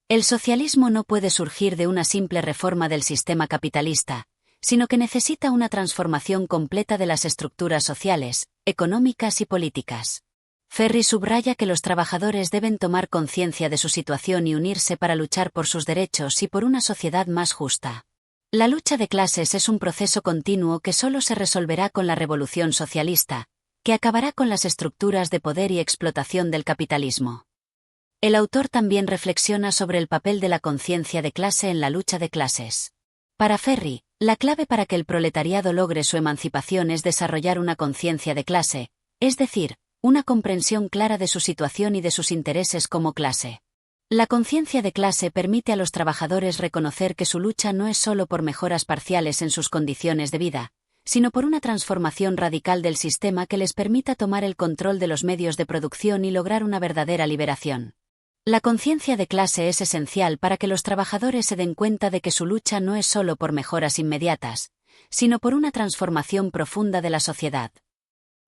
El socialismo no puede surgir de una simple reforma del sistema capitalista, sino que necesita una transformación completa de las estructuras sociales, económicas y políticas. Ferri subraya que los trabajadores deben tomar conciencia de su situación y unirse para luchar por sus derechos y por una sociedad más justa. La lucha de clases es un proceso continuo que solo se resolverá con la revolución socialista, que acabará con las estructuras de poder y explotación del capitalismo. El autor también reflexiona sobre el papel de la conciencia de clase en la lucha de clases. Para Ferri, la clave para que el proletariado logre su emancipación es desarrollar una conciencia de clase, es decir, una comprensión clara de su situación y de sus intereses como clase. La conciencia de clase permite a los trabajadores reconocer que su lucha no es solo por mejoras parciales en sus condiciones de vida, sino por una transformación radical del sistema que les permita tomar el control de los medios de producción y lograr una verdadera liberación. La conciencia de clase es esencial para que los trabajadores se den cuenta de que su lucha no es solo por mejoras inmediatas, sino por una transformación profunda de la sociedad.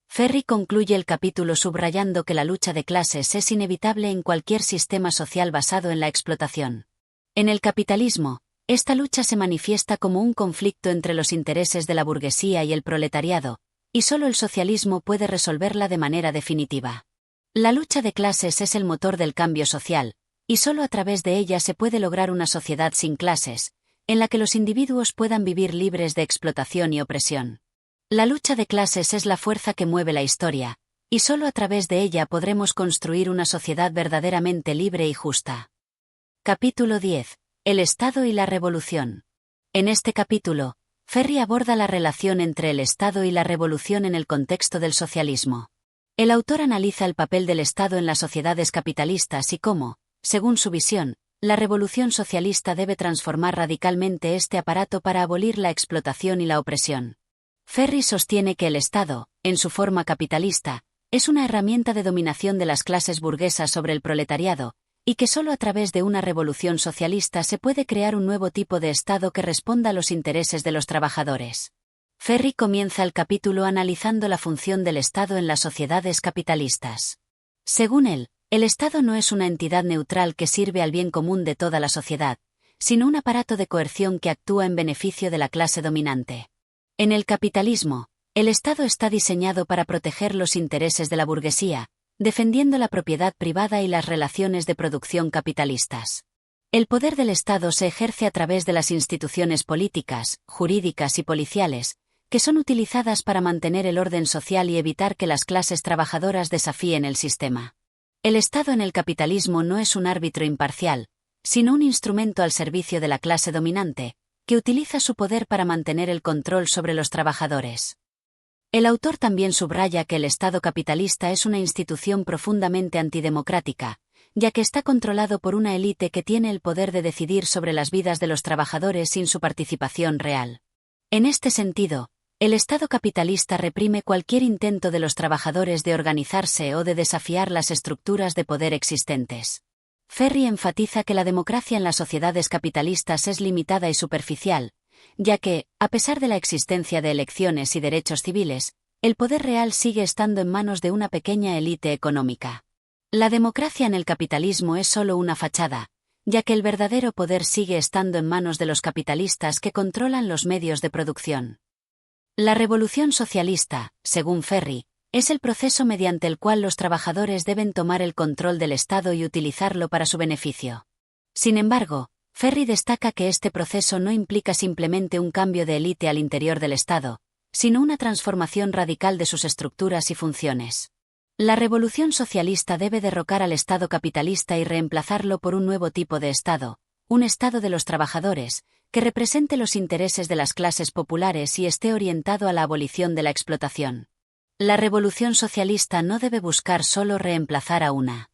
Ferri concluye el capítulo subrayando que la lucha de clases es inevitable en cualquier sistema social basado en la explotación. En el capitalismo, esta lucha se manifiesta como un conflicto entre los intereses de la burguesía y el proletariado, y solo el socialismo puede resolverla de manera definitiva. La lucha de clases es el motor del cambio social, y solo a través de ella se puede lograr una sociedad sin clases, en la que los individuos puedan vivir libres de explotación y opresión. La lucha de clases es la fuerza que mueve la historia, y solo a través de ella podremos construir una sociedad verdaderamente libre y justa. Capítulo 10. El Estado y la Revolución. En este capítulo, Ferri aborda la relación entre el Estado y la revolución en el contexto del socialismo. El autor analiza el papel del Estado en las sociedades capitalistas y cómo, según su visión, la revolución socialista debe transformar radicalmente este aparato para abolir la explotación y la opresión. Ferri sostiene que el Estado, en su forma capitalista, es una herramienta de dominación de las clases burguesas sobre el proletariado, y que solo a través de una revolución socialista se puede crear un nuevo tipo de Estado que responda a los intereses de los trabajadores. Ferri comienza el capítulo analizando la función del Estado en las sociedades capitalistas. Según él, el Estado no es una entidad neutral que sirve al bien común de toda la sociedad, sino un aparato de coerción que actúa en beneficio de la clase dominante. En el capitalismo, el Estado está diseñado para proteger los intereses de la burguesía, defendiendo la propiedad privada y las relaciones de producción capitalistas. El poder del Estado se ejerce a través de las instituciones políticas, jurídicas y policiales, que son utilizadas para mantener el orden social y evitar que las clases trabajadoras desafíen el sistema. El Estado en el capitalismo no es un árbitro imparcial, sino un instrumento al servicio de la clase dominante, que utiliza su poder para mantener el control sobre los trabajadores. El autor también subraya que el Estado capitalista es una institución profundamente antidemocrática, ya que está controlado por una élite que tiene el poder de decidir sobre las vidas de los trabajadores sin su participación real. En este sentido, el Estado capitalista reprime cualquier intento de los trabajadores de organizarse o de desafiar las estructuras de poder existentes. Ferri enfatiza que la democracia en las sociedades capitalistas es limitada y superficial, ya que, a pesar de la existencia de elecciones y derechos civiles, el poder real sigue estando en manos de una pequeña élite económica. La democracia en el capitalismo es solo una fachada, ya que el verdadero poder sigue estando en manos de los capitalistas que controlan los medios de producción. La revolución socialista, según Ferri, es el proceso mediante el cual los trabajadores deben tomar el control del Estado y utilizarlo para su beneficio. Sin embargo, Ferri destaca que este proceso no implica simplemente un cambio de élite al interior del Estado, sino una transformación radical de sus estructuras y funciones. La revolución socialista debe derrocar al Estado capitalista y reemplazarlo por un nuevo tipo de Estado, un Estado de los trabajadores, que represente los intereses de las clases populares y esté orientado a la abolición de la explotación. La revolución socialista no debe buscar solo reemplazar a una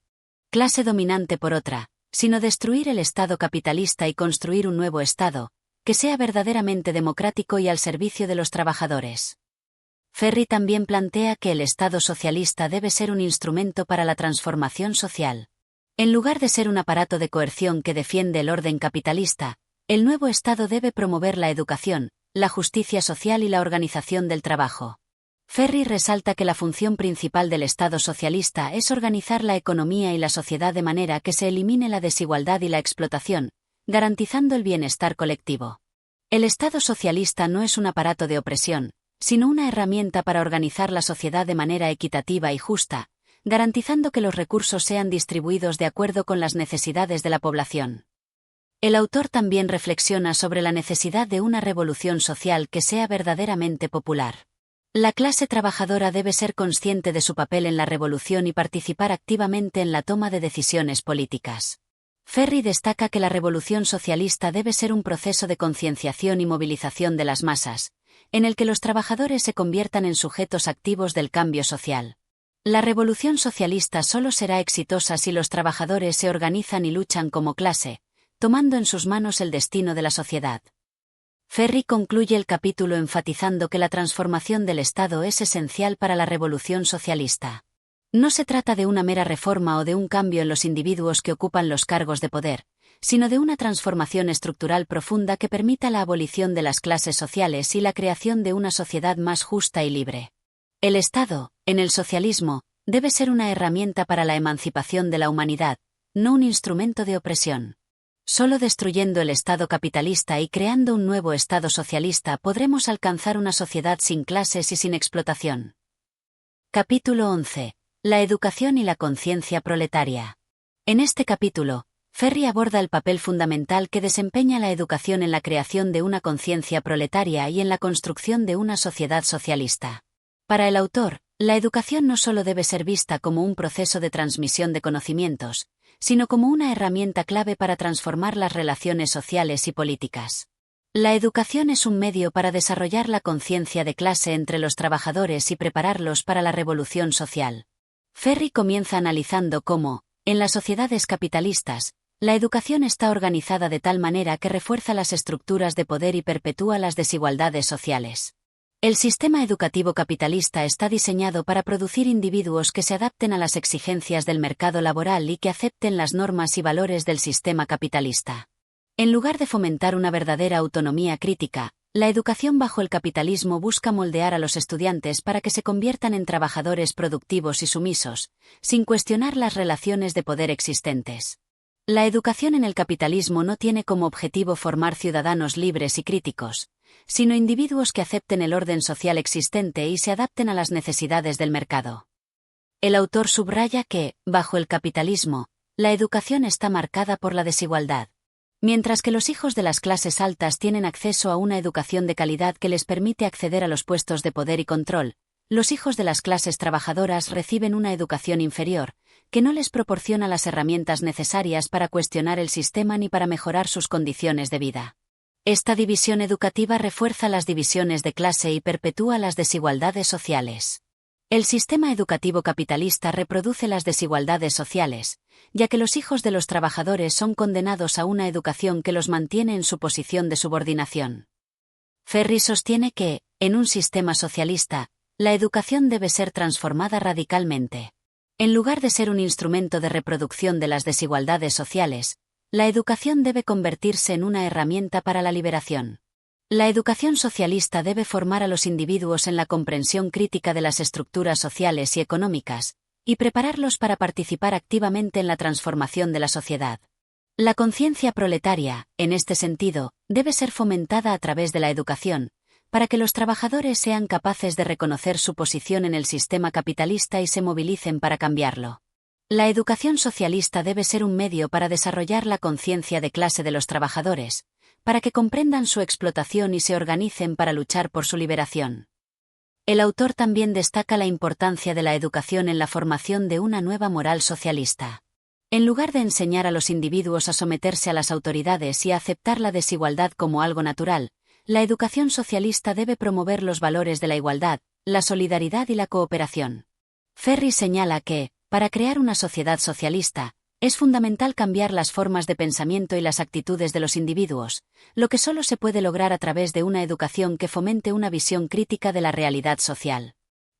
clase dominante por otra, sino destruir el Estado capitalista y construir un nuevo Estado, que sea verdaderamente democrático y al servicio de los trabajadores. Ferri también plantea que el Estado socialista debe ser un instrumento para la transformación social. En lugar de ser un aparato de coerción que defiende el orden capitalista, el nuevo Estado debe promover la educación, la justicia social y la organización del trabajo. Ferri resalta que la función principal del Estado socialista es organizar la economía y la sociedad de manera que se elimine la desigualdad y la explotación, garantizando el bienestar colectivo. El Estado socialista no es un aparato de opresión, sino una herramienta para organizar la sociedad de manera equitativa y justa, garantizando que los recursos sean distribuidos de acuerdo con las necesidades de la población. El autor también reflexiona sobre la necesidad de una revolución social que sea verdaderamente popular. La clase trabajadora debe ser consciente de su papel en la revolución y participar activamente en la toma de decisiones políticas. Ferri destaca que la revolución socialista debe ser un proceso de concienciación y movilización de las masas, en el que los trabajadores se conviertan en sujetos activos del cambio social. La revolución socialista solo será exitosa si los trabajadores se organizan y luchan como clase, tomando en sus manos el destino de la sociedad. Ferri concluye el capítulo enfatizando que la transformación del Estado es esencial para la revolución socialista. No se trata de una mera reforma o de un cambio en los individuos que ocupan los cargos de poder, sino de una transformación estructural profunda que permita la abolición de las clases sociales y la creación de una sociedad más justa y libre. El Estado, en el socialismo, debe ser una herramienta para la emancipación de la humanidad, no un instrumento de opresión. Solo destruyendo el Estado capitalista y creando un nuevo Estado socialista podremos alcanzar una sociedad sin clases y sin explotación. Capítulo 11. La educación y la conciencia proletaria. En este capítulo, Ferri aborda el papel fundamental que desempeña la educación en la creación de una conciencia proletaria y en la construcción de una sociedad socialista. Para el autor, la educación no solo debe ser vista como un proceso de transmisión de conocimientos, sino como una herramienta clave para transformar las relaciones sociales y políticas. La educación es un medio para desarrollar la conciencia de clase entre los trabajadores y prepararlos para la revolución social. Ferri comienza analizando cómo, en las sociedades capitalistas, la educación está organizada de tal manera que refuerza las estructuras de poder y perpetúa las desigualdades sociales. El sistema educativo capitalista está diseñado para producir individuos que se adapten a las exigencias del mercado laboral y que acepten las normas y valores del sistema capitalista. En lugar de fomentar una verdadera autonomía crítica, la educación bajo el capitalismo busca moldear a los estudiantes para que se conviertan en trabajadores productivos y sumisos, sin cuestionar las relaciones de poder existentes. La educación en el capitalismo no tiene como objetivo formar ciudadanos libres y críticos, sino individuos que acepten el orden social existente y se adapten a las necesidades del mercado. El autor subraya que, bajo el capitalismo, la educación está marcada por la desigualdad. Mientras que los hijos de las clases altas tienen acceso a una educación de calidad que les permite acceder a los puestos de poder y control, los hijos de las clases trabajadoras reciben una educación inferior, que no les proporciona las herramientas necesarias para cuestionar el sistema ni para mejorar sus condiciones de vida. Esta división educativa refuerza las divisiones de clase y perpetúa las desigualdades sociales. El sistema educativo capitalista reproduce las desigualdades sociales, ya que los hijos de los trabajadores son condenados a una educación que los mantiene en su posición de subordinación. Ferri sostiene que, en un sistema socialista, la educación debe ser transformada radicalmente. En lugar de ser un instrumento de reproducción de las desigualdades sociales, la educación debe convertirse en una herramienta para la liberación. La educación socialista debe formar a los individuos en la comprensión crítica de las estructuras sociales y económicas, y prepararlos para participar activamente en la transformación de la sociedad. La conciencia proletaria, en este sentido, debe ser fomentada a través de la educación, para que los trabajadores sean capaces de reconocer su posición en el sistema capitalista y se movilicen para cambiarlo. La educación socialista debe ser un medio para desarrollar la conciencia de clase de los trabajadores, para que comprendan su explotación y se organicen para luchar por su liberación. El autor también destaca la importancia de la educación en la formación de una nueva moral socialista. En lugar de enseñar a los individuos a someterse a las autoridades y a aceptar la desigualdad como algo natural, la educación socialista debe promover los valores de la igualdad, la solidaridad y la cooperación. Ferri señala que, para crear una sociedad socialista, es fundamental cambiar las formas de pensamiento y las actitudes de los individuos, lo que solo se puede lograr a través de una educación que fomente una visión crítica de la realidad social.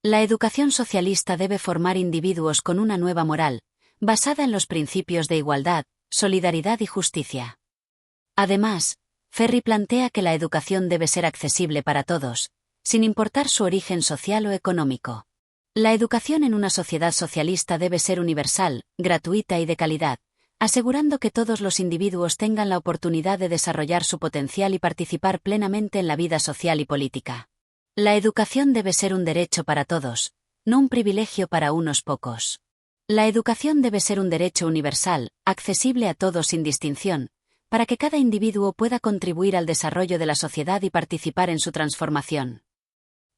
La educación socialista debe formar individuos con una nueva moral, basada en los principios de igualdad, solidaridad y justicia. Además, Ferri plantea que la educación debe ser accesible para todos, sin importar su origen social o económico. La educación en una sociedad socialista debe ser universal, gratuita y de calidad, asegurando que todos los individuos tengan la oportunidad de desarrollar su potencial y participar plenamente en la vida social y política. La educación debe ser un derecho para todos, no un privilegio para unos pocos. La educación debe ser un derecho universal, accesible a todos sin distinción, para que cada individuo pueda contribuir al desarrollo de la sociedad y participar en su transformación.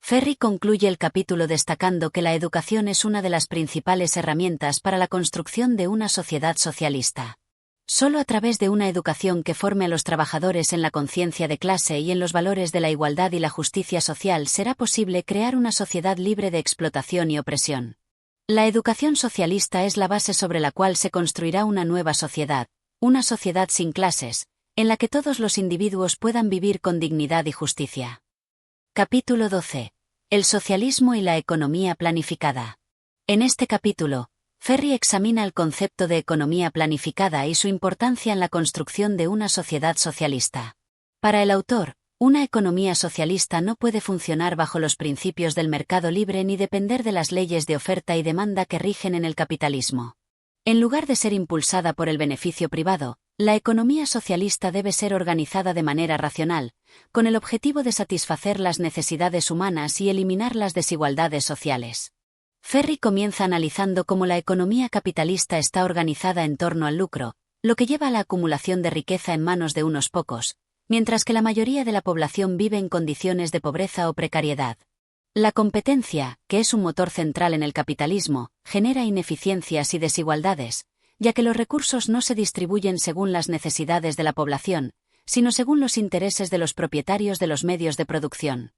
Ferri concluye el capítulo destacando que la educación es una de las principales herramientas para la construcción de una sociedad socialista. Solo a través de una educación que forme a los trabajadores en la conciencia de clase y en los valores de la igualdad y la justicia social será posible crear una sociedad libre de explotación y opresión. La educación socialista es la base sobre la cual se construirá una nueva sociedad, una sociedad sin clases, en la que todos los individuos puedan vivir con dignidad y justicia. Capítulo 12. El socialismo y la economía planificada. En este capítulo, Ferri examina el concepto de economía planificada y su importancia en la construcción de una sociedad socialista. Para el autor, una economía socialista no puede funcionar bajo los principios del mercado libre ni depender de las leyes de oferta y demanda que rigen en el capitalismo. En lugar de ser impulsada por el beneficio privado, la economía socialista debe ser organizada de manera racional, con el objetivo de satisfacer las necesidades humanas y eliminar las desigualdades sociales. Ferri comienza analizando cómo la economía capitalista está organizada en torno al lucro, lo que lleva a la acumulación de riqueza en manos de unos pocos, mientras que la mayoría de la población vive en condiciones de pobreza o precariedad. La competencia, que es un motor central en el capitalismo, genera ineficiencias y desigualdades, ya que los recursos no se distribuyen según las necesidades de la población, sino según los intereses de los propietarios de los medios de producción.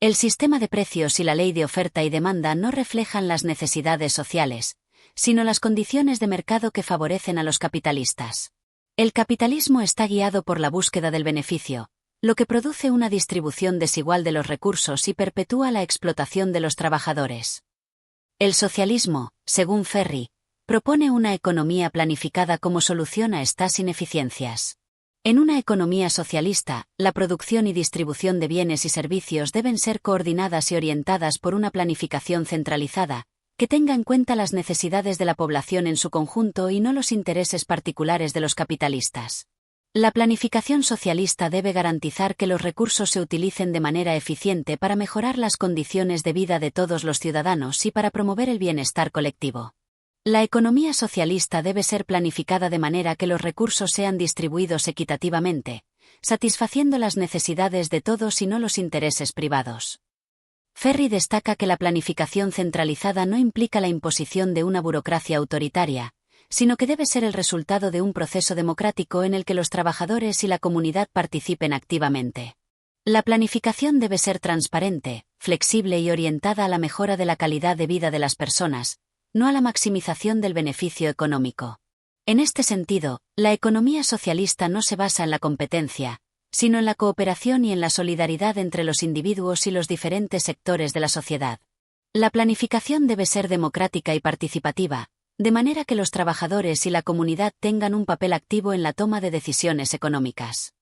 El sistema de precios y la ley de oferta y demanda no reflejan las necesidades sociales, sino las condiciones de mercado que favorecen a los capitalistas. El capitalismo está guiado por la búsqueda del beneficio, lo que produce una distribución desigual de los recursos y perpetúa la explotación de los trabajadores. El socialismo, según Ferri, propone una economía planificada como solución a estas ineficiencias. En una economía socialista, la producción y distribución de bienes y servicios deben ser coordinadas y orientadas por una planificación centralizada, que tenga en cuenta las necesidades de la población en su conjunto y no los intereses particulares de los capitalistas. La planificación socialista debe garantizar que los recursos se utilicen de manera eficiente para mejorar las condiciones de vida de todos los ciudadanos y para promover el bienestar colectivo. La economía socialista debe ser planificada de manera que los recursos sean distribuidos equitativamente, satisfaciendo las necesidades de todos y no los intereses privados. Ferri destaca que la planificación centralizada no implica la imposición de una burocracia autoritaria, sino que debe ser el resultado de un proceso democrático en el que los trabajadores y la comunidad participen activamente. La planificación debe ser transparente, flexible y orientada a la mejora de la calidad de vida de las personas, no a la maximización del beneficio económico. En este sentido, la economía socialista no se basa en la competencia, sino en la cooperación y en la solidaridad entre los individuos y los diferentes sectores de la sociedad. La planificación debe ser democrática y participativa, de manera que los trabajadores y la comunidad tengan un papel activo en la toma de decisiones económicas.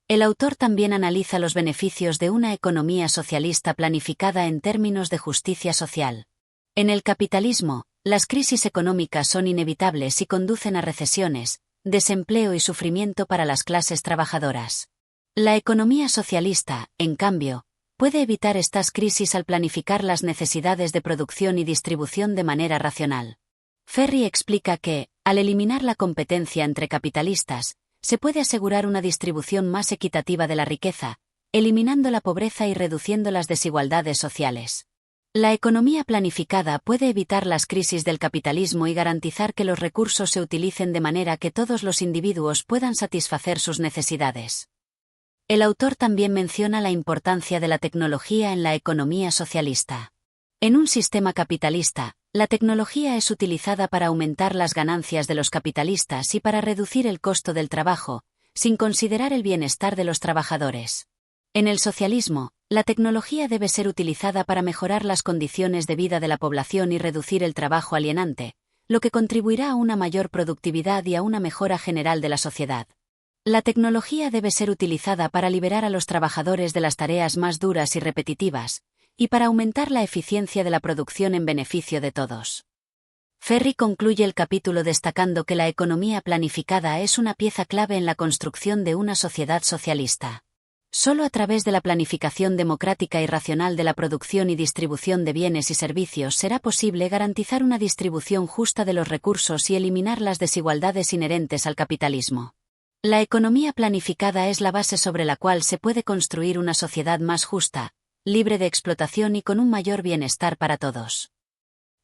El autor también analiza los beneficios de una economía socialista planificada en términos de justicia social. En el capitalismo, las crisis económicas son inevitables y conducen a recesiones, desempleo y sufrimiento para las clases trabajadoras. La economía socialista, en cambio, puede evitar estas crisis al planificar las necesidades de producción y distribución de manera racional. Ferri explica que, al eliminar la competencia entre capitalistas, se puede asegurar una distribución más equitativa de la riqueza, eliminando la pobreza y reduciendo las desigualdades sociales. La economía planificada puede evitar las crisis del capitalismo y garantizar que los recursos se utilicen de manera que todos los individuos puedan satisfacer sus necesidades. El autor también menciona la importancia de la tecnología en la economía socialista. En un sistema capitalista, la tecnología es utilizada para aumentar las ganancias de los capitalistas y para reducir el costo del trabajo, sin considerar el bienestar de los trabajadores. En el socialismo, la tecnología debe ser utilizada para mejorar las condiciones de vida de la población y reducir el trabajo alienante, lo que contribuirá a una mayor productividad y a una mejora general de la sociedad. La tecnología debe ser utilizada para liberar a los trabajadores de las tareas más duras y repetitivas, y para aumentar la eficiencia de la producción en beneficio de todos. Ferri concluye el capítulo destacando que la economía planificada es una pieza clave en la construcción de una sociedad socialista. Solo a través de la planificación democrática y racional de la producción y distribución de bienes y servicios será posible garantizar una distribución justa de los recursos y eliminar las desigualdades inherentes al capitalismo. La economía planificada es la base sobre la cual se puede construir una sociedad más justa, libre de explotación y con un mayor bienestar para todos.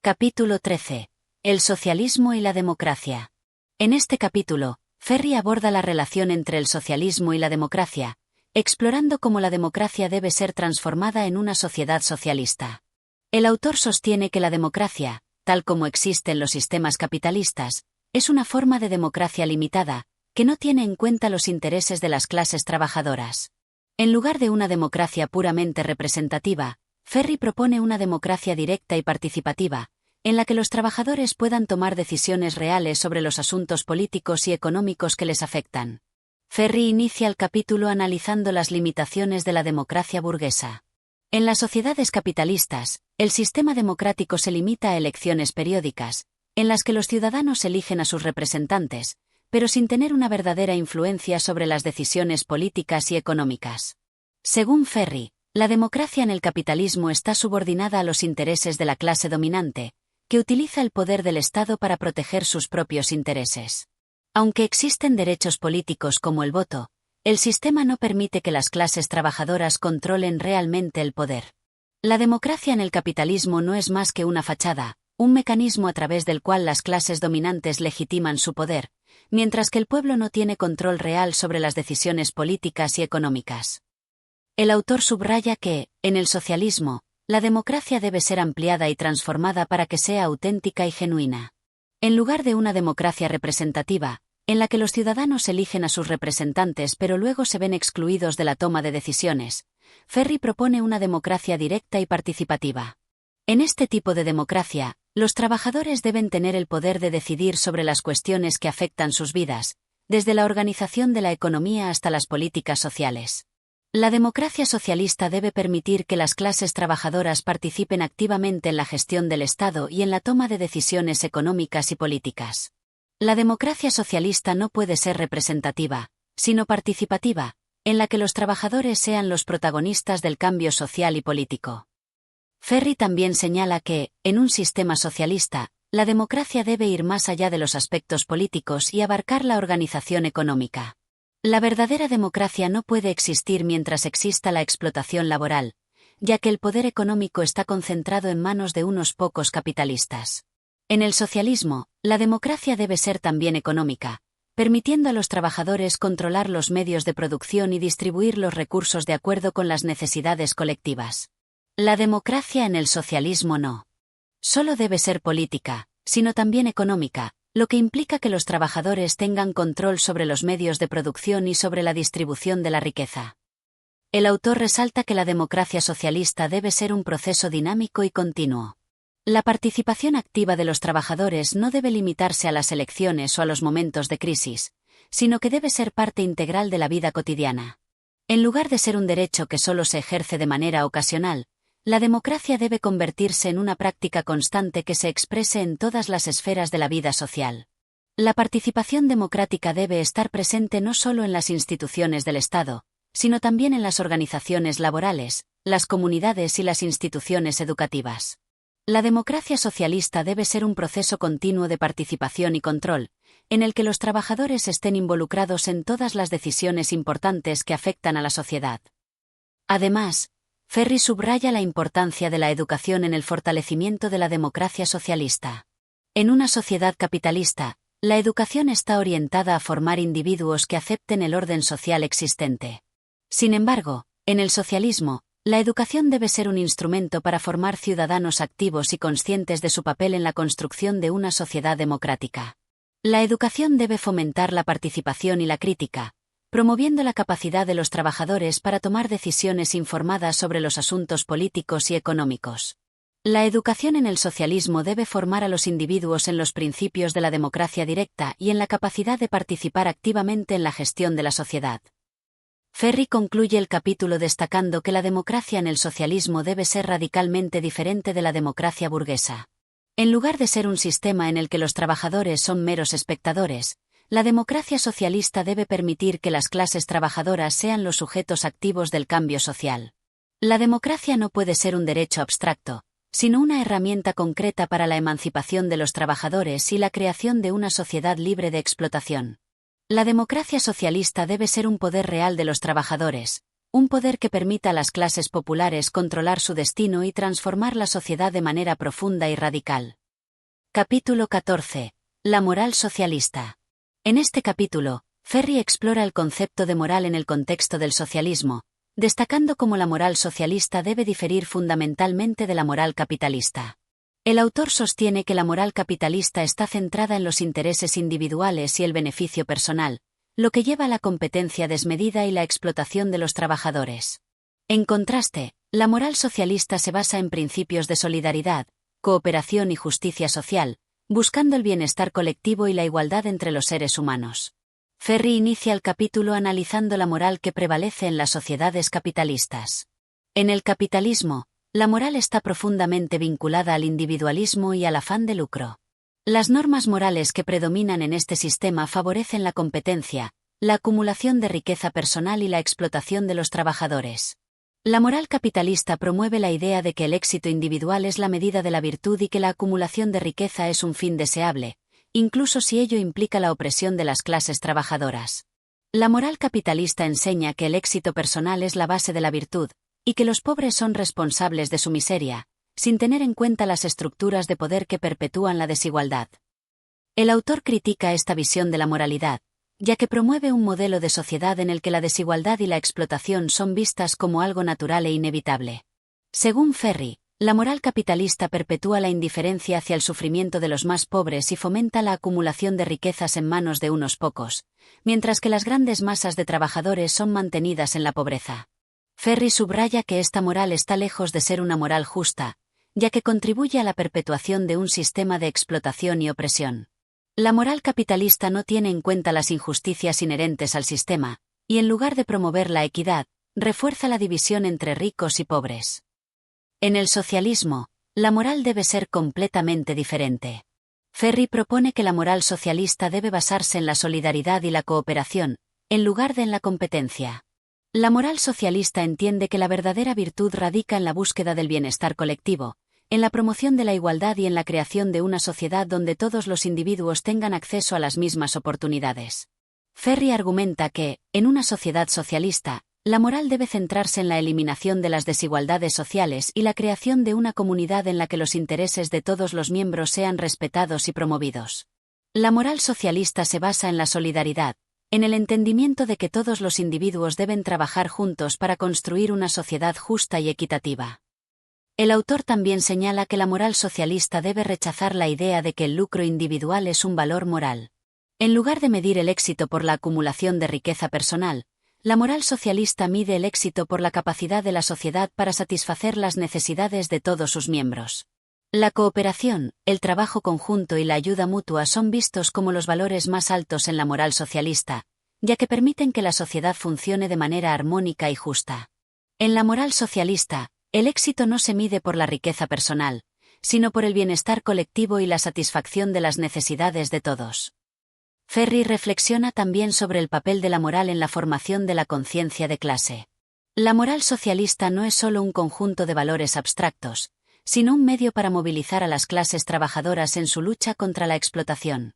Capítulo 13. El socialismo y la democracia. En este capítulo, Ferri aborda la relación entre el socialismo y la democracia, explorando cómo la democracia debe ser transformada en una sociedad socialista. El autor sostiene que la democracia, tal como existe en los sistemas capitalistas, es una forma de democracia limitada, que no tiene en cuenta los intereses de las clases trabajadoras. En lugar de una democracia puramente representativa, Ferri propone una democracia directa y participativa, en la que los trabajadores puedan tomar decisiones reales sobre los asuntos políticos y económicos que les afectan. Ferri inicia el capítulo analizando las limitaciones de la democracia burguesa. En las sociedades capitalistas, el sistema democrático se limita a elecciones periódicas, en las que los ciudadanos eligen a sus representantes, pero sin tener una verdadera influencia sobre las decisiones políticas y económicas. Según Ferri, la democracia en el capitalismo está subordinada a los intereses de la clase dominante, que utiliza el poder del Estado para proteger sus propios intereses. Aunque existen derechos políticos como el voto, el sistema no permite que las clases trabajadoras controlen realmente el poder. La democracia en el capitalismo no es más que una fachada, un mecanismo a través del cual las clases dominantes legitiman su poder, mientras que el pueblo no tiene control real sobre las decisiones políticas y económicas. El autor subraya que, en el socialismo, la democracia debe ser ampliada y transformada para que sea auténtica y genuina. En lugar de una democracia representativa, en la que los ciudadanos eligen a sus representantes pero luego se ven excluidos de la toma de decisiones, Ferri propone una democracia directa y participativa. En este tipo de democracia, los trabajadores deben tener el poder de decidir sobre las cuestiones que afectan sus vidas, desde la organización de la economía hasta las políticas sociales. La democracia socialista debe permitir que las clases trabajadoras participen activamente en la gestión del Estado y en la toma de decisiones económicas y políticas. La democracia socialista no puede ser representativa, sino participativa, en la que los trabajadores sean los protagonistas del cambio social y político. Ferri también señala que, en un sistema socialista, la democracia debe ir más allá de los aspectos políticos y abarcar la organización económica. La verdadera democracia no puede existir mientras exista la explotación laboral, ya que el poder económico está concentrado en manos de unos pocos capitalistas. En el socialismo, la democracia debe ser también económica, permitiendo a los trabajadores controlar los medios de producción y distribuir los recursos de acuerdo con las necesidades colectivas. La democracia en el socialismo no solo debe ser política, sino también económica, lo que implica que los trabajadores tengan control sobre los medios de producción y sobre la distribución de la riqueza. El autor resalta que la democracia socialista debe ser un proceso dinámico y continuo. La participación activa de los trabajadores no debe limitarse a las elecciones o a los momentos de crisis, sino que debe ser parte integral de la vida cotidiana. En lugar de ser un derecho que solo se ejerce de manera ocasional, la democracia debe convertirse en una práctica constante que se exprese en todas las esferas de la vida social. La participación democrática debe estar presente no solo en las instituciones del Estado, sino también en las organizaciones laborales, las comunidades y las instituciones educativas. La democracia socialista debe ser un proceso continuo de participación y control, en el que los trabajadores estén involucrados en todas las decisiones importantes que afectan a la sociedad. Además, Ferry subraya la importancia de la educación en el fortalecimiento de la democracia socialista. En una sociedad capitalista, la educación está orientada a formar individuos que acepten el orden social existente. Sin embargo, en el socialismo, la educación debe ser un instrumento para formar ciudadanos activos y conscientes de su papel en la construcción de una sociedad democrática. La educación debe fomentar la participación y la crítica, promoviendo la capacidad de los trabajadores para tomar decisiones informadas sobre los asuntos políticos y económicos. La educación en el socialismo debe formar a los individuos en los principios de la democracia directa y en la capacidad de participar activamente en la gestión de la sociedad. Ferry concluye el capítulo destacando que la democracia en el socialismo debe ser radicalmente diferente de la democracia burguesa. En lugar de ser un sistema en el que los trabajadores son meros espectadores, la democracia socialista debe permitir que las clases trabajadoras sean los sujetos activos del cambio social. La democracia no puede ser un derecho abstracto, sino una herramienta concreta para la emancipación de los trabajadores y la creación de una sociedad libre de explotación. La democracia socialista debe ser un poder real de los trabajadores, un poder que permita a las clases populares controlar su destino y transformar la sociedad de manera profunda y radical. Capítulo 14. La moral socialista. En este capítulo, Ferry explora el concepto de moral en el contexto del socialismo, destacando cómo la moral socialista debe diferir fundamentalmente de la moral capitalista. El autor sostiene que la moral capitalista está centrada en los intereses individuales y el beneficio personal, lo que lleva a la competencia desmedida y la explotación de los trabajadores. En contraste, la moral socialista se basa en principios de solidaridad, cooperación y justicia social, buscando el bienestar colectivo y la igualdad entre los seres humanos. Ferry inicia el capítulo analizando la moral que prevalece en las sociedades capitalistas. En el capitalismo, la moral está profundamente vinculada al individualismo y al afán de lucro. Las normas morales que predominan en este sistema favorecen la competencia, la acumulación de riqueza personal y la explotación de los trabajadores. La moral capitalista promueve la idea de que el éxito individual es la medida de la virtud y que la acumulación de riqueza es un fin deseable, incluso si ello implica la opresión de las clases trabajadoras. La moral capitalista enseña que el éxito personal es la base de la virtud, y que los pobres son responsables de su miseria, sin tener en cuenta las estructuras de poder que perpetúan la desigualdad. El autor critica esta visión de la moralidad, ya que promueve un modelo de sociedad en el que la desigualdad y la explotación son vistas como algo natural e inevitable. Según Ferry, la moral capitalista perpetúa la indiferencia hacia el sufrimiento de los más pobres y fomenta la acumulación de riquezas en manos de unos pocos, mientras que las grandes masas de trabajadores son mantenidas en la pobreza. Ferry subraya que esta moral está lejos de ser una moral justa, ya que contribuye a la perpetuación de un sistema de explotación y opresión. La moral capitalista no tiene en cuenta las injusticias inherentes al sistema, y en lugar de promover la equidad, refuerza la división entre ricos y pobres. En el socialismo, la moral debe ser completamente diferente. Ferry propone que la moral socialista debe basarse en la solidaridad y la cooperación, en lugar de en la competencia. La moral socialista entiende que la verdadera virtud radica en la búsqueda del bienestar colectivo, en la promoción de la igualdad y en la creación de una sociedad donde todos los individuos tengan acceso a las mismas oportunidades. Ferry argumenta que, en una sociedad socialista, la moral debe centrarse en la eliminación de las desigualdades sociales y la creación de una comunidad en la que los intereses de todos los miembros sean respetados y promovidos. La moral socialista se basa en la solidaridad, en el entendimiento de que todos los individuos deben trabajar juntos para construir una sociedad justa y equitativa. El autor también señala que la moral socialista debe rechazar la idea de que el lucro individual es un valor moral. En lugar de medir el éxito por la acumulación de riqueza personal, la moral socialista mide el éxito por la capacidad de la sociedad para satisfacer las necesidades de todos sus miembros. La cooperación, el trabajo conjunto y la ayuda mutua son vistos como los valores más altos en la moral socialista, ya que permiten que la sociedad funcione de manera armónica y justa. En la moral socialista, El éxito no se mide por la riqueza personal, sino por el bienestar colectivo y la satisfacción de las necesidades de todos. Ferry reflexiona también sobre el papel de la moral en la formación de la conciencia de clase. La moral socialista no es solo un conjunto de valores abstractos, sino un medio para movilizar a las clases trabajadoras en su lucha contra la explotación.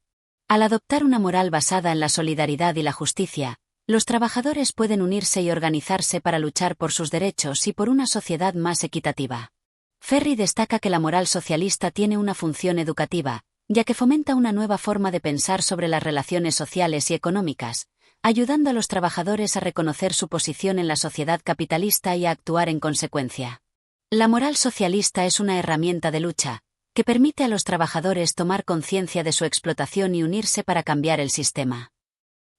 Al adoptar una moral basada en la solidaridad y la justicia, los trabajadores pueden unirse y organizarse para luchar por sus derechos y por una sociedad más equitativa. Ferry destaca que la moral socialista tiene una función educativa, ya que fomenta una nueva forma de pensar sobre las relaciones sociales y económicas, ayudando a los trabajadores a reconocer su posición en la sociedad capitalista y a actuar en consecuencia. La moral socialista es una herramienta de lucha, que permite a los trabajadores tomar conciencia de su explotación y unirse para cambiar el sistema.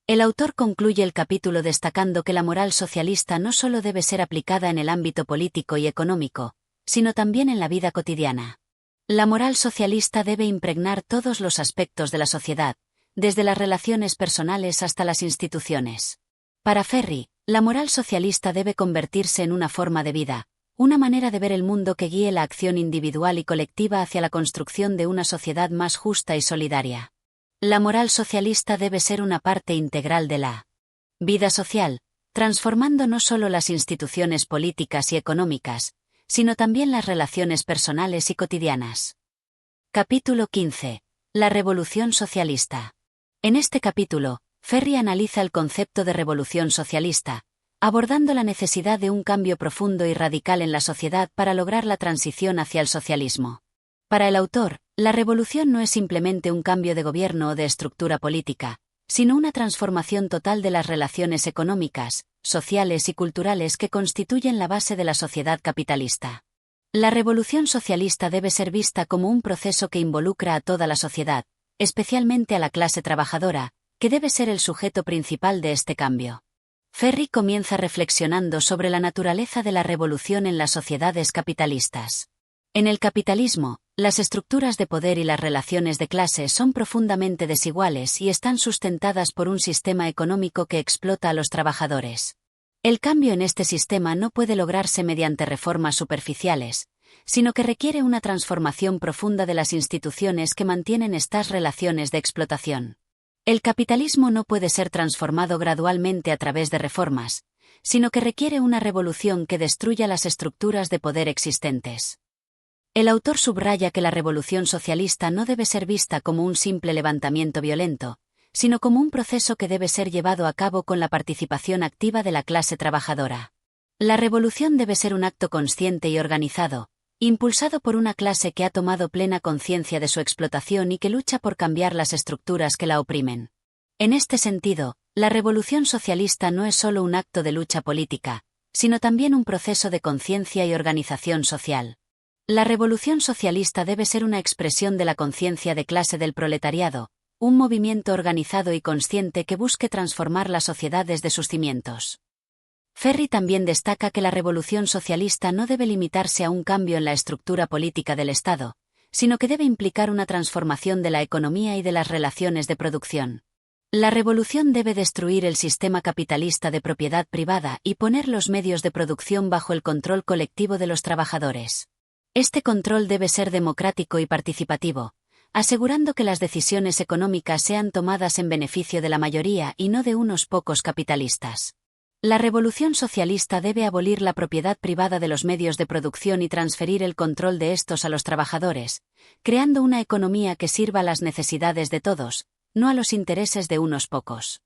El autor concluye el capítulo destacando que la moral socialista no solo debe ser aplicada en el ámbito político y económico, sino también en la vida cotidiana. La moral socialista debe impregnar todos los aspectos de la sociedad, desde las relaciones personales hasta las instituciones. Para Ferry, la moral socialista debe convertirse en una forma de vida, una manera de ver el mundo que guíe la acción individual y colectiva hacia la construcción de una sociedad más justa y solidaria. La moral socialista debe ser una parte integral de la vida social, transformando no solo las instituciones políticas y económicas, sino también las relaciones personales y cotidianas. Capítulo 15. La revolución socialista. En este capítulo, Ferry analiza el concepto de revolución socialista, abordando la necesidad de un cambio profundo y radical en la sociedad para lograr la transición hacia el socialismo. Para el autor, la revolución no es simplemente un cambio de gobierno o de estructura política, sino una transformación total de las relaciones económicas, sociales y culturales que constituyen la base de la sociedad capitalista. La revolución socialista debe ser vista como un proceso que involucra a toda la sociedad, especialmente a la clase trabajadora, que debe ser el sujeto principal de este cambio. Ferry comienza reflexionando sobre la naturaleza de la revolución en las sociedades capitalistas. En el capitalismo, las estructuras de poder y las relaciones de clase son profundamente desiguales y están sustentadas por un sistema económico que explota a los trabajadores. El cambio en este sistema no puede lograrse mediante reformas superficiales, sino que requiere una transformación profunda de las instituciones que mantienen estas relaciones de explotación. El capitalismo no puede ser transformado gradualmente a través de reformas, sino que requiere una revolución que destruya las estructuras de poder existentes. El autor subraya que la revolución socialista no debe ser vista como un simple levantamiento violento, sino como un proceso que debe ser llevado a cabo con la participación activa de la clase trabajadora. La revolución debe ser un acto consciente y organizado, impulsado por una clase que ha tomado plena conciencia de su explotación y que lucha por cambiar las estructuras que la oprimen. En este sentido, la revolución socialista no es solo un acto de lucha política, sino también un proceso de conciencia y organización social. La revolución socialista debe ser una expresión de la conciencia de clase del proletariado, un movimiento organizado y consciente que busque transformar la sociedad desde sus cimientos. Ferry también destaca que la revolución socialista no debe limitarse a un cambio en la estructura política del Estado, sino que debe implicar una transformación de la economía y de las relaciones de producción. La revolución debe destruir el sistema capitalista de propiedad privada y poner los medios de producción bajo el control colectivo de los trabajadores. Este control debe ser democrático y participativo, asegurando que las decisiones económicas sean tomadas en beneficio de la mayoría y no de unos pocos capitalistas. La revolución socialista debe abolir la propiedad privada de los medios de producción y transferir el control de estos a los trabajadores, creando una economía que sirva a las necesidades de todos, no a los intereses de unos pocos.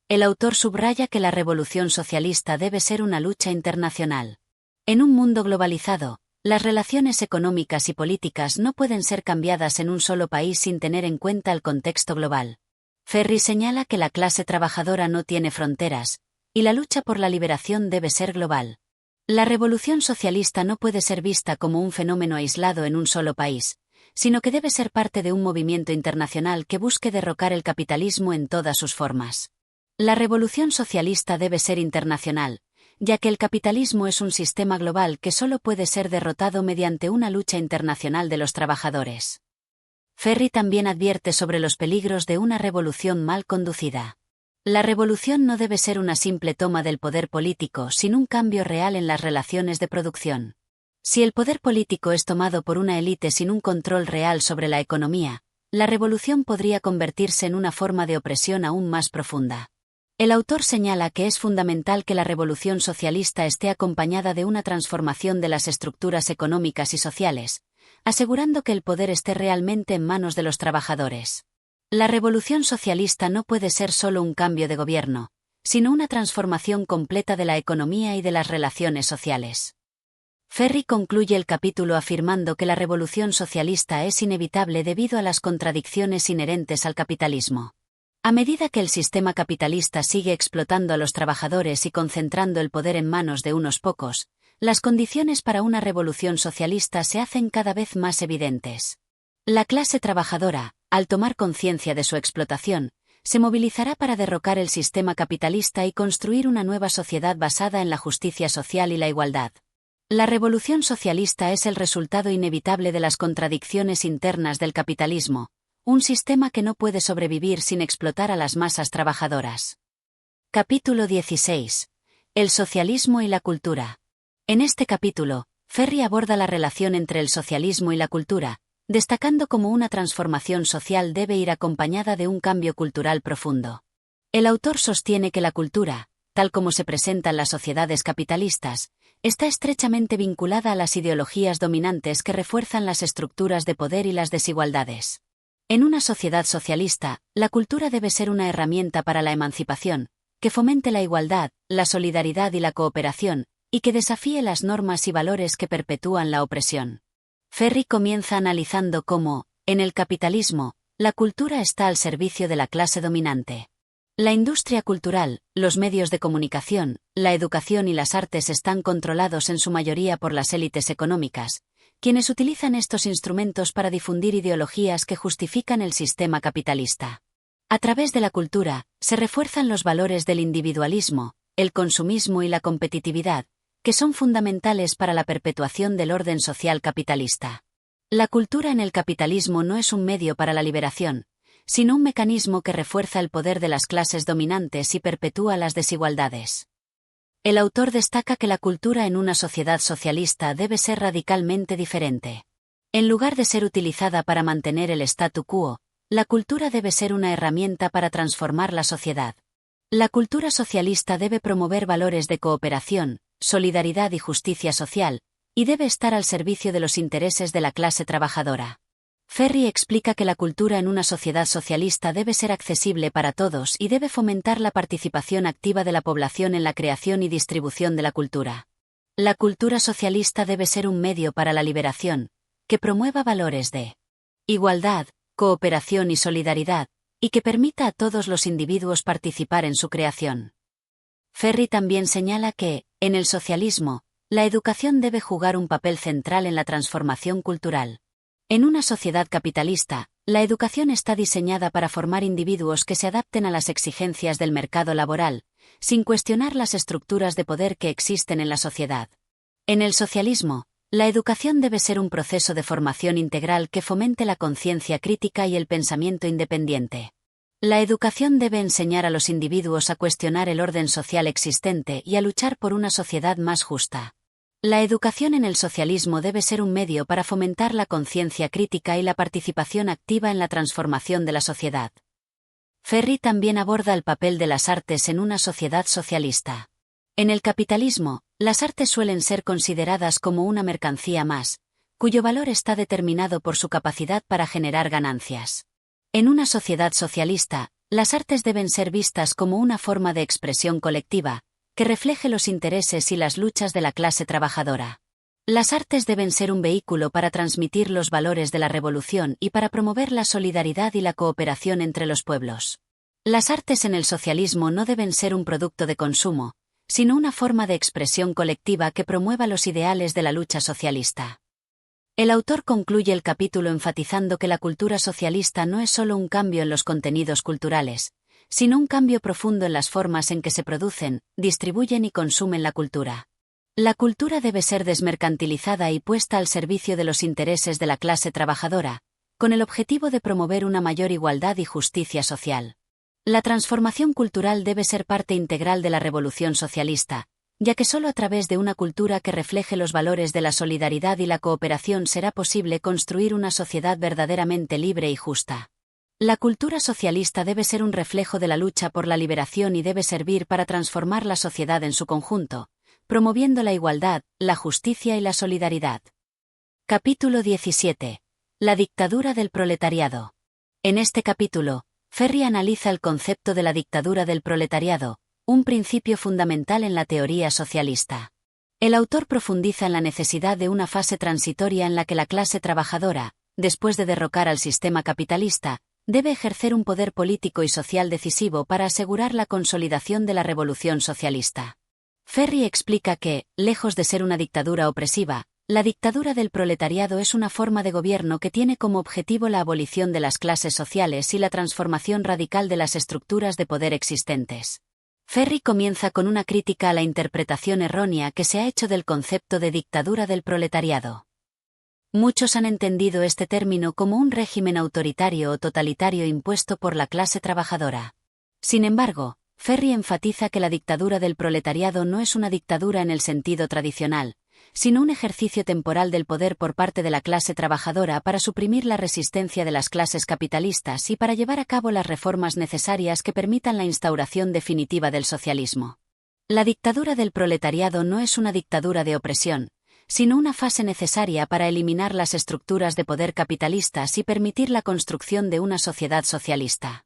El autor subraya que la revolución socialista debe ser una lucha internacional. En un mundo globalizado, las relaciones económicas y políticas no pueden ser cambiadas en un solo país sin tener en cuenta el contexto global. Ferry señala que la clase trabajadora no tiene fronteras, y la lucha por la liberación debe ser global. La revolución socialista no puede ser vista como un fenómeno aislado en un solo país, sino que debe ser parte de un movimiento internacional que busque derrocar el capitalismo en todas sus formas. La revolución socialista debe ser internacional, ya que el capitalismo es un sistema global que solo puede ser derrotado mediante una lucha internacional de los trabajadores. Ferry también advierte sobre los peligros de una revolución mal conducida. La revolución no debe ser una simple toma del poder político, sino un cambio real en las relaciones de producción. Si el poder político es tomado por una élite sin un control real sobre la economía, la revolución podría convertirse en una forma de opresión aún más profunda. El autor señala que es fundamental que la revolución socialista esté acompañada de una transformación de las estructuras económicas y sociales, asegurando que el poder esté realmente en manos de los trabajadores. La revolución socialista no puede ser solo un cambio de gobierno, sino una transformación completa de la economía y de las relaciones sociales. Ferri concluye el capítulo afirmando que la revolución socialista es inevitable debido a las contradicciones inherentes al capitalismo. A medida que el sistema capitalista sigue explotando a los trabajadores y concentrando el poder en manos de unos pocos, las condiciones para una revolución socialista se hacen cada vez más evidentes. La clase trabajadora, al tomar conciencia de su explotación, se movilizará para derrocar el sistema capitalista y construir una nueva sociedad basada en la justicia social y la igualdad. La revolución socialista es el resultado inevitable de las contradicciones internas del capitalismo, un sistema que no puede sobrevivir sin explotar a las masas trabajadoras. Capítulo 16. El socialismo y la cultura. En este capítulo, Ferri aborda la relación entre el socialismo y la cultura, destacando cómo una transformación social debe ir acompañada de un cambio cultural profundo. El autor sostiene que la cultura, tal como se presenta en las sociedades capitalistas, está estrechamente vinculada a las ideologías dominantes que refuerzan las estructuras de poder y las desigualdades. En una sociedad socialista, la cultura debe ser una herramienta para la emancipación, que fomente la igualdad, la solidaridad y la cooperación, y que desafíe las normas y valores que perpetúan la opresión. Ferri comienza analizando cómo, en el capitalismo, la cultura está al servicio de la clase dominante. La industria cultural, los medios de comunicación, la educación y las artes están controlados en su mayoría por las élites económicas, quienes utilizan estos instrumentos para difundir ideologías que justifican el sistema capitalista. A través de la cultura, se refuerzan los valores del individualismo, el consumismo y la competitividad, que son fundamentales para la perpetuación del orden social capitalista. La cultura en el capitalismo no es un medio para la liberación, sino un mecanismo que refuerza el poder de las clases dominantes y perpetúa las desigualdades. El autor destaca que la cultura en una sociedad socialista debe ser radicalmente diferente. En lugar de ser utilizada para mantener el statu quo, la cultura debe ser una herramienta para transformar la sociedad. La cultura socialista debe promover valores de cooperación, solidaridad y justicia social, y debe estar al servicio de los intereses de la clase trabajadora. Ferri explica que la cultura en una sociedad socialista debe ser accesible para todos y debe fomentar la participación activa de la población en la creación y distribución de la cultura. La cultura socialista debe ser un medio para la liberación, que promueva valores de igualdad, cooperación y solidaridad, y que permita a todos los individuos participar en su creación. Ferri también señala que, en el socialismo, la educación debe jugar un papel central en la transformación cultural. En una sociedad capitalista, la educación está diseñada para formar individuos que se adapten a las exigencias del mercado laboral, sin cuestionar las estructuras de poder que existen en la sociedad. En el socialismo, la educación debe ser un proceso de formación integral que fomente la conciencia crítica y el pensamiento independiente. La educación debe enseñar a los individuos a cuestionar el orden social existente y a luchar por una sociedad más justa. La educación en el socialismo debe ser un medio para fomentar la conciencia crítica y la participación activa en la transformación de la sociedad. Ferri también aborda el papel de las artes en una sociedad socialista. En el capitalismo, las artes suelen ser consideradas como una mercancía más, cuyo valor está determinado por su capacidad para generar ganancias. En una sociedad socialista, las artes deben ser vistas como una forma de expresión colectiva, que refleje los intereses y las luchas de la clase trabajadora. Las artes deben ser un vehículo para transmitir los valores de la revolución y para promover la solidaridad y la cooperación entre los pueblos. Las artes en el socialismo no deben ser un producto de consumo, sino una forma de expresión colectiva que promueva los ideales de la lucha socialista. El autor concluye el capítulo enfatizando que la cultura socialista no es solo un cambio en los contenidos culturales, sino un cambio profundo en las formas en que se producen, distribuyen y consumen la cultura. La cultura debe ser desmercantilizada y puesta al servicio de los intereses de la clase trabajadora, con el objetivo de promover una mayor igualdad y justicia social. La transformación cultural debe ser parte integral de la revolución socialista, ya que solo a través de una cultura que refleje los valores de la solidaridad y la cooperación será posible construir una sociedad verdaderamente libre y justa. La cultura socialista debe ser un reflejo de la lucha por la liberación y debe servir para transformar la sociedad en su conjunto, promoviendo la igualdad, la justicia y la solidaridad. Capítulo 17. La dictadura del proletariado. En este capítulo, Ferri analiza el concepto de la dictadura del proletariado, un principio fundamental en la teoría socialista. El autor profundiza en la necesidad de una fase transitoria en la que la clase trabajadora, después de derrocar al sistema capitalista, debe ejercer un poder político y social decisivo para asegurar la consolidación de la revolución socialista. Ferri explica que, lejos de ser una dictadura opresiva, la dictadura del proletariado es una forma de gobierno que tiene como objetivo la abolición de las clases sociales y la transformación radical de las estructuras de poder existentes. Ferri comienza con una crítica a la interpretación errónea que se ha hecho del concepto de dictadura del proletariado. Muchos han entendido este término como un régimen autoritario o totalitario impuesto por la clase trabajadora. Sin embargo, Ferri enfatiza que la dictadura del proletariado no es una dictadura en el sentido tradicional, sino un ejercicio temporal del poder por parte de la clase trabajadora para suprimir la resistencia de las clases capitalistas y para llevar a cabo las reformas necesarias que permitan la instauración definitiva del socialismo. La dictadura del proletariado no es una dictadura de opresión, sino una fase necesaria para eliminar las estructuras de poder capitalistas y permitir la construcción de una sociedad socialista.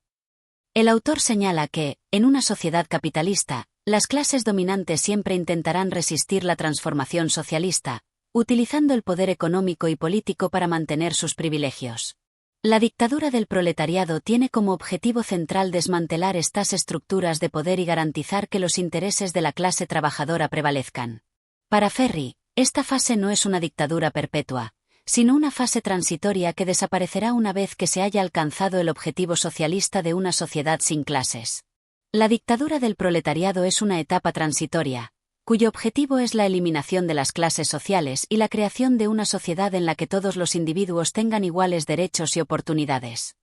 El autor señala que, en una sociedad capitalista, las clases dominantes siempre intentarán resistir la transformación socialista, utilizando el poder económico y político para mantener sus privilegios. La dictadura del proletariado tiene como objetivo central desmantelar estas estructuras de poder y garantizar que los intereses de la clase trabajadora prevalezcan. Para Ferri, esta fase no es una dictadura perpetua, sino una fase transitoria que desaparecerá una vez que se haya alcanzado el objetivo socialista de una sociedad sin clases. La dictadura del proletariado es una etapa transitoria, cuyo objetivo es la eliminación de las clases sociales y la creación de una sociedad en la que todos los individuos tengan iguales derechos y oportunidades.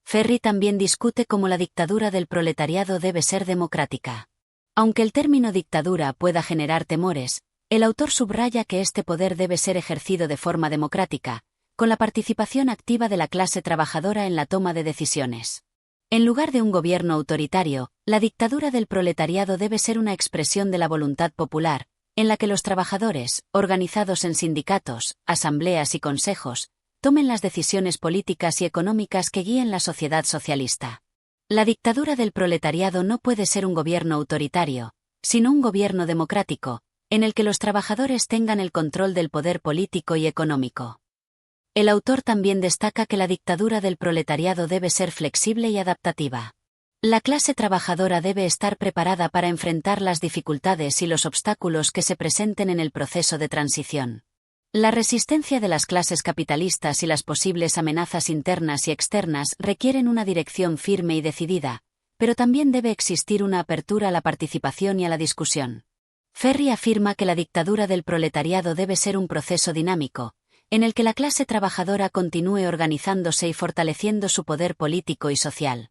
Ferri también discute cómo la dictadura del proletariado debe ser democrática. Aunque el término dictadura pueda generar temores, el autor subraya que este poder debe ser ejercido de forma democrática, con la participación activa de la clase trabajadora en la toma de decisiones. En lugar de un gobierno autoritario, la dictadura del proletariado debe ser una expresión de la voluntad popular, en la que los trabajadores, organizados en sindicatos, asambleas y consejos, tomen las decisiones políticas y económicas que guíen la sociedad socialista. La dictadura del proletariado no puede ser un gobierno autoritario, sino un gobierno democrático, en el que los trabajadores tengan el control del poder político y económico. El autor también destaca que la dictadura del proletariado debe ser flexible y adaptativa. La clase trabajadora debe estar preparada para enfrentar las dificultades y los obstáculos que se presenten en el proceso de transición. La resistencia de las clases capitalistas y las posibles amenazas internas y externas requieren una dirección firme y decidida, pero también debe existir una apertura a la participación y a la discusión. Ferri afirma que la dictadura del proletariado debe ser un proceso dinámico, en el que la clase trabajadora continúe organizándose y fortaleciendo su poder político y social.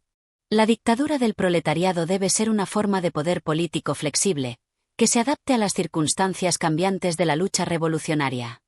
La dictadura del proletariado debe ser una forma de poder político flexible, que se adapte a las circunstancias cambiantes de la lucha revolucionaria.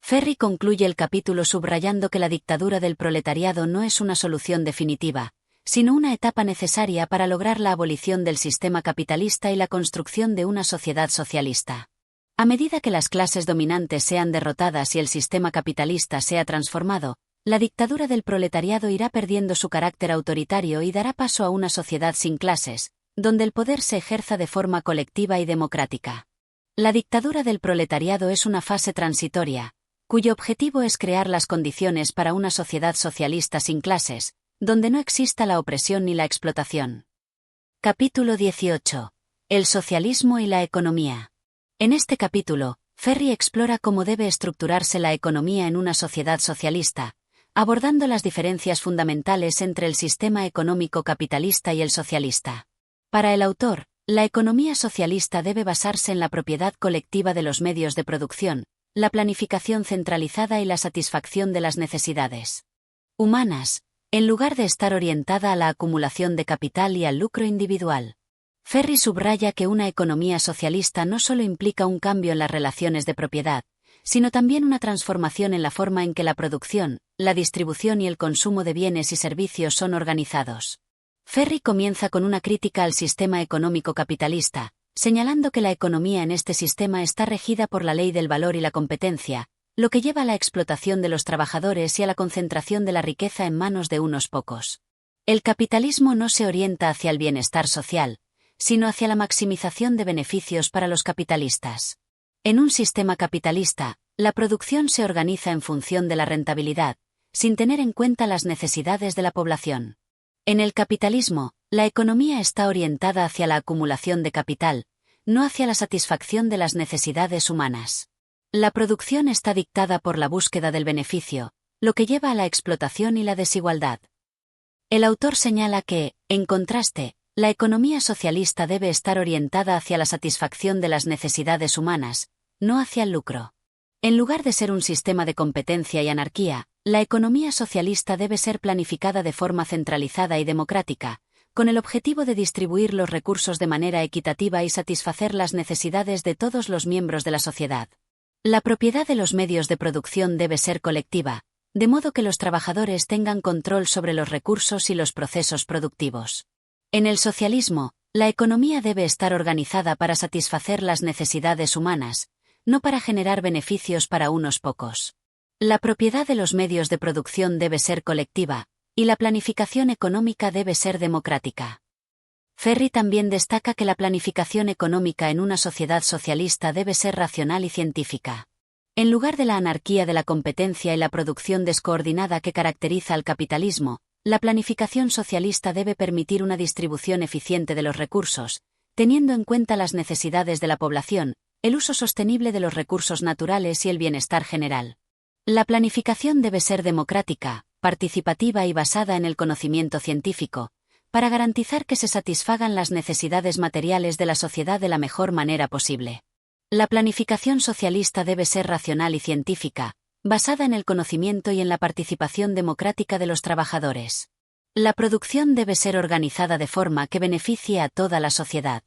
Ferri concluye el capítulo subrayando que la dictadura del proletariado no es una solución definitiva, sino una etapa necesaria para lograr la abolición del sistema capitalista y la construcción de una sociedad socialista. A medida que las clases dominantes sean derrotadas y el sistema capitalista sea transformado, la dictadura del proletariado irá perdiendo su carácter autoritario y dará paso a una sociedad sin clases, donde el poder se ejerza de forma colectiva y democrática. La dictadura del proletariado es una fase transitoria, cuyo objetivo es crear las condiciones para una sociedad socialista sin clases, donde no exista la opresión ni la explotación. Capítulo 18. El socialismo y la economía. En este capítulo, Ferri explora cómo debe estructurarse la economía en una sociedad socialista, abordando las diferencias fundamentales entre el sistema económico capitalista y el socialista. Para el autor, la economía socialista debe basarse en la propiedad colectiva de los medios de producción, la planificación centralizada y la satisfacción de las necesidades humanas, en lugar de estar orientada a la acumulación de capital y al lucro individual. Ferri subraya que una economía socialista no solo implica un cambio en las relaciones de propiedad, sino también una transformación en la forma en que la producción, la distribución y el consumo de bienes y servicios son organizados. Ferri comienza con una crítica al sistema económico capitalista, señalando que la economía en este sistema está regida por la ley del valor y la competencia, lo que lleva a la explotación de los trabajadores y a la concentración de la riqueza en manos de unos pocos. El capitalismo no se orienta hacia el bienestar social, sino hacia la maximización de beneficios para los capitalistas. En un sistema capitalista, la producción se organiza en función de la rentabilidad, sin tener en cuenta las necesidades de la población. En el capitalismo, la economía está orientada hacia la acumulación de capital, no hacia la satisfacción de las necesidades humanas. La producción está dictada por la búsqueda del beneficio, lo que lleva a la explotación y la desigualdad. El autor señala que, en contraste, la economía socialista debe estar orientada hacia la satisfacción de las necesidades humanas, no hacia el lucro. En lugar de ser un sistema de competencia y anarquía, la economía socialista debe ser planificada de forma centralizada y democrática, con el objetivo de distribuir los recursos de manera equitativa y satisfacer las necesidades de todos los miembros de la sociedad. La propiedad de los medios de producción debe ser colectiva, de modo que los trabajadores tengan control sobre los recursos y los procesos productivos. En el socialismo, la economía debe estar organizada para satisfacer las necesidades humanas, no para generar beneficios para unos pocos. La propiedad de los medios de producción debe ser colectiva, y la planificación económica debe ser democrática. Ferri también destaca que la planificación económica en una sociedad socialista debe ser racional y científica. En lugar de la anarquía de la competencia y la producción descoordinada que caracteriza al capitalismo, la planificación socialista debe permitir una distribución eficiente de los recursos, teniendo en cuenta las necesidades de la población, el uso sostenible de los recursos naturales y el bienestar general. La planificación debe ser democrática, participativa y basada en el conocimiento científico, para garantizar que se satisfagan las necesidades materiales de la sociedad de la mejor manera posible. La planificación socialista debe ser racional y científica, basada en el conocimiento y en la participación democrática de los trabajadores. La producción debe ser organizada de forma que beneficie a toda la sociedad.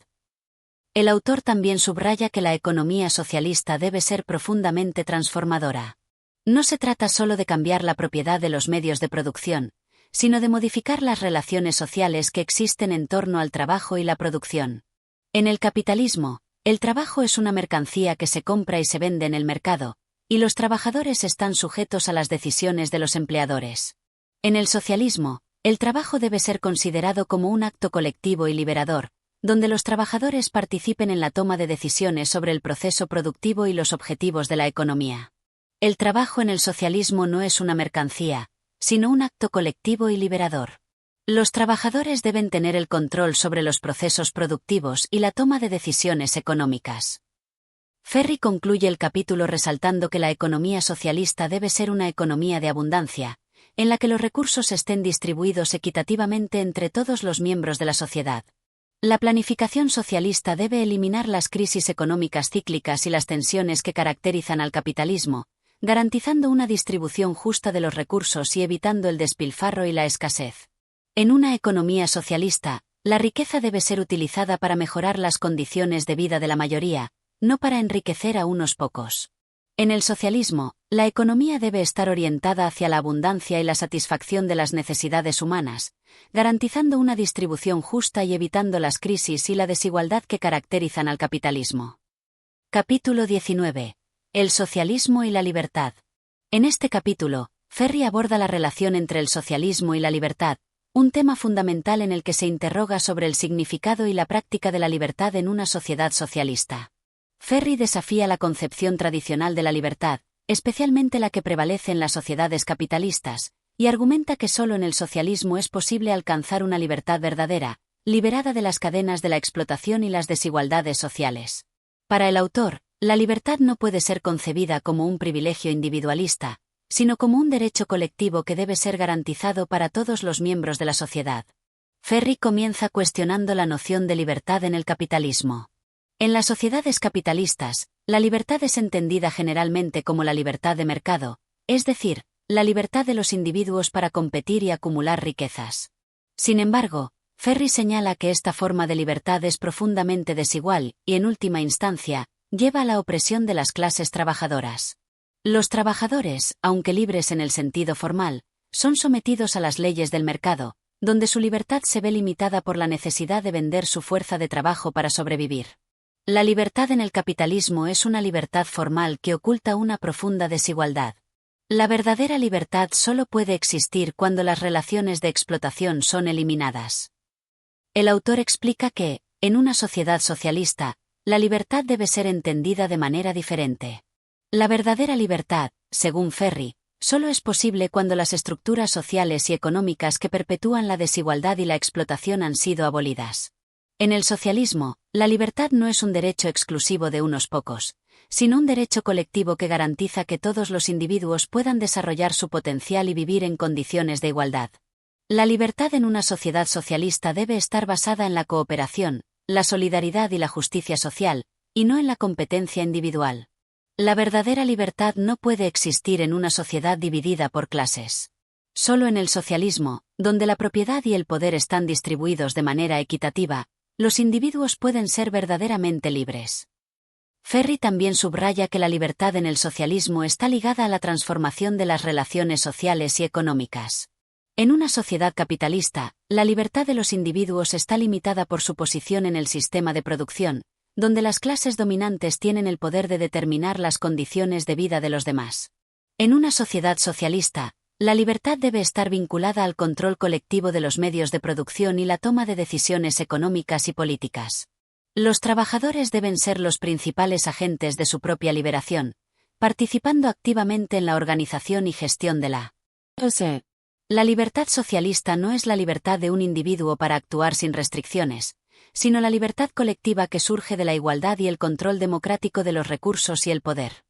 El autor también subraya que la economía socialista debe ser profundamente transformadora. No se trata solo de cambiar la propiedad de los medios de producción, sino de modificar las relaciones sociales que existen en torno al trabajo y la producción. En el capitalismo, el trabajo es una mercancía que se compra y se vende en el mercado, y los trabajadores están sujetos a las decisiones de los empleadores. En el socialismo, el trabajo debe ser considerado como un acto colectivo y liberador, donde los trabajadores participen en la toma de decisiones sobre el proceso productivo y los objetivos de la economía. El trabajo en el socialismo no es una mercancía, sino un acto colectivo y liberador. Los trabajadores deben tener el control sobre los procesos productivos y la toma de decisiones económicas. Ferri concluye el capítulo resaltando que la economía socialista debe ser una economía de abundancia, en la que los recursos estén distribuidos equitativamente entre todos los miembros de la sociedad. La planificación socialista debe eliminar las crisis económicas cíclicas y las tensiones que caracterizan al capitalismo, garantizando una distribución justa de los recursos y evitando el despilfarro y la escasez. En una economía socialista, la riqueza debe ser utilizada para mejorar las condiciones de vida de la mayoría, no para enriquecer a unos pocos. En el socialismo, la economía debe estar orientada hacia la abundancia y la satisfacción de las necesidades humanas, garantizando una distribución justa y evitando las crisis y la desigualdad que caracterizan al capitalismo. Capítulo 19. El socialismo y la libertad. En este capítulo, Ferri aborda la relación entre el socialismo y la libertad, un tema fundamental en el que se interroga sobre el significado y la práctica de la libertad en una sociedad socialista. Ferri desafía la concepción tradicional de la libertad, especialmente la que prevalece en las sociedades capitalistas, y argumenta que solo en el socialismo es posible alcanzar una libertad verdadera, liberada de las cadenas de la explotación y las desigualdades sociales. Para el autor, la libertad no puede ser concebida como un privilegio individualista, sino como un derecho colectivo que debe ser garantizado para todos los miembros de la sociedad. Ferri comienza cuestionando la noción de libertad en el capitalismo. En las sociedades capitalistas, la libertad es entendida generalmente como la libertad de mercado, es decir, la libertad de los individuos para competir y acumular riquezas. Sin embargo, Ferry señala que esta forma de libertad es profundamente desigual y, en última instancia, lleva a la opresión de las clases trabajadoras. Los trabajadores, aunque libres en el sentido formal, son sometidos a las leyes del mercado, donde su libertad se ve limitada por la necesidad de vender su fuerza de trabajo para sobrevivir. La libertad en el capitalismo es una libertad formal que oculta una profunda desigualdad. La verdadera libertad solo puede existir cuando las relaciones de explotación son eliminadas. El autor explica que, en una sociedad socialista, la libertad debe ser entendida de manera diferente. La verdadera libertad, según Ferry, solo es posible cuando las estructuras sociales y económicas que perpetúan la desigualdad y la explotación han sido abolidas. En el socialismo, la libertad no es un derecho exclusivo de unos pocos, sino un derecho colectivo que garantiza que todos los individuos puedan desarrollar su potencial y vivir en condiciones de igualdad. La libertad en una sociedad socialista debe estar basada en la cooperación, la solidaridad y la justicia social, y no en la competencia individual. La verdadera libertad no puede existir en una sociedad dividida por clases. Solo en el socialismo, donde la propiedad y el poder están distribuidos de manera equitativa, los individuos pueden ser verdaderamente libres. Ferry también subraya que la libertad en el socialismo está ligada a la transformación de las relaciones sociales y económicas. En una sociedad capitalista, la libertad de los individuos está limitada por su posición en el sistema de producción, donde las clases dominantes tienen el poder de determinar las condiciones de vida de los demás. En una sociedad socialista, la libertad debe estar vinculada al control colectivo de los medios de producción y la toma de decisiones económicas y políticas. Los trabajadores deben ser los principales agentes de su propia liberación, participando activamente en la organización y gestión de la. La libertad socialista no es la libertad de un individuo para actuar sin restricciones, sino la libertad colectiva que surge de la igualdad y el control democrático de los recursos y el poder.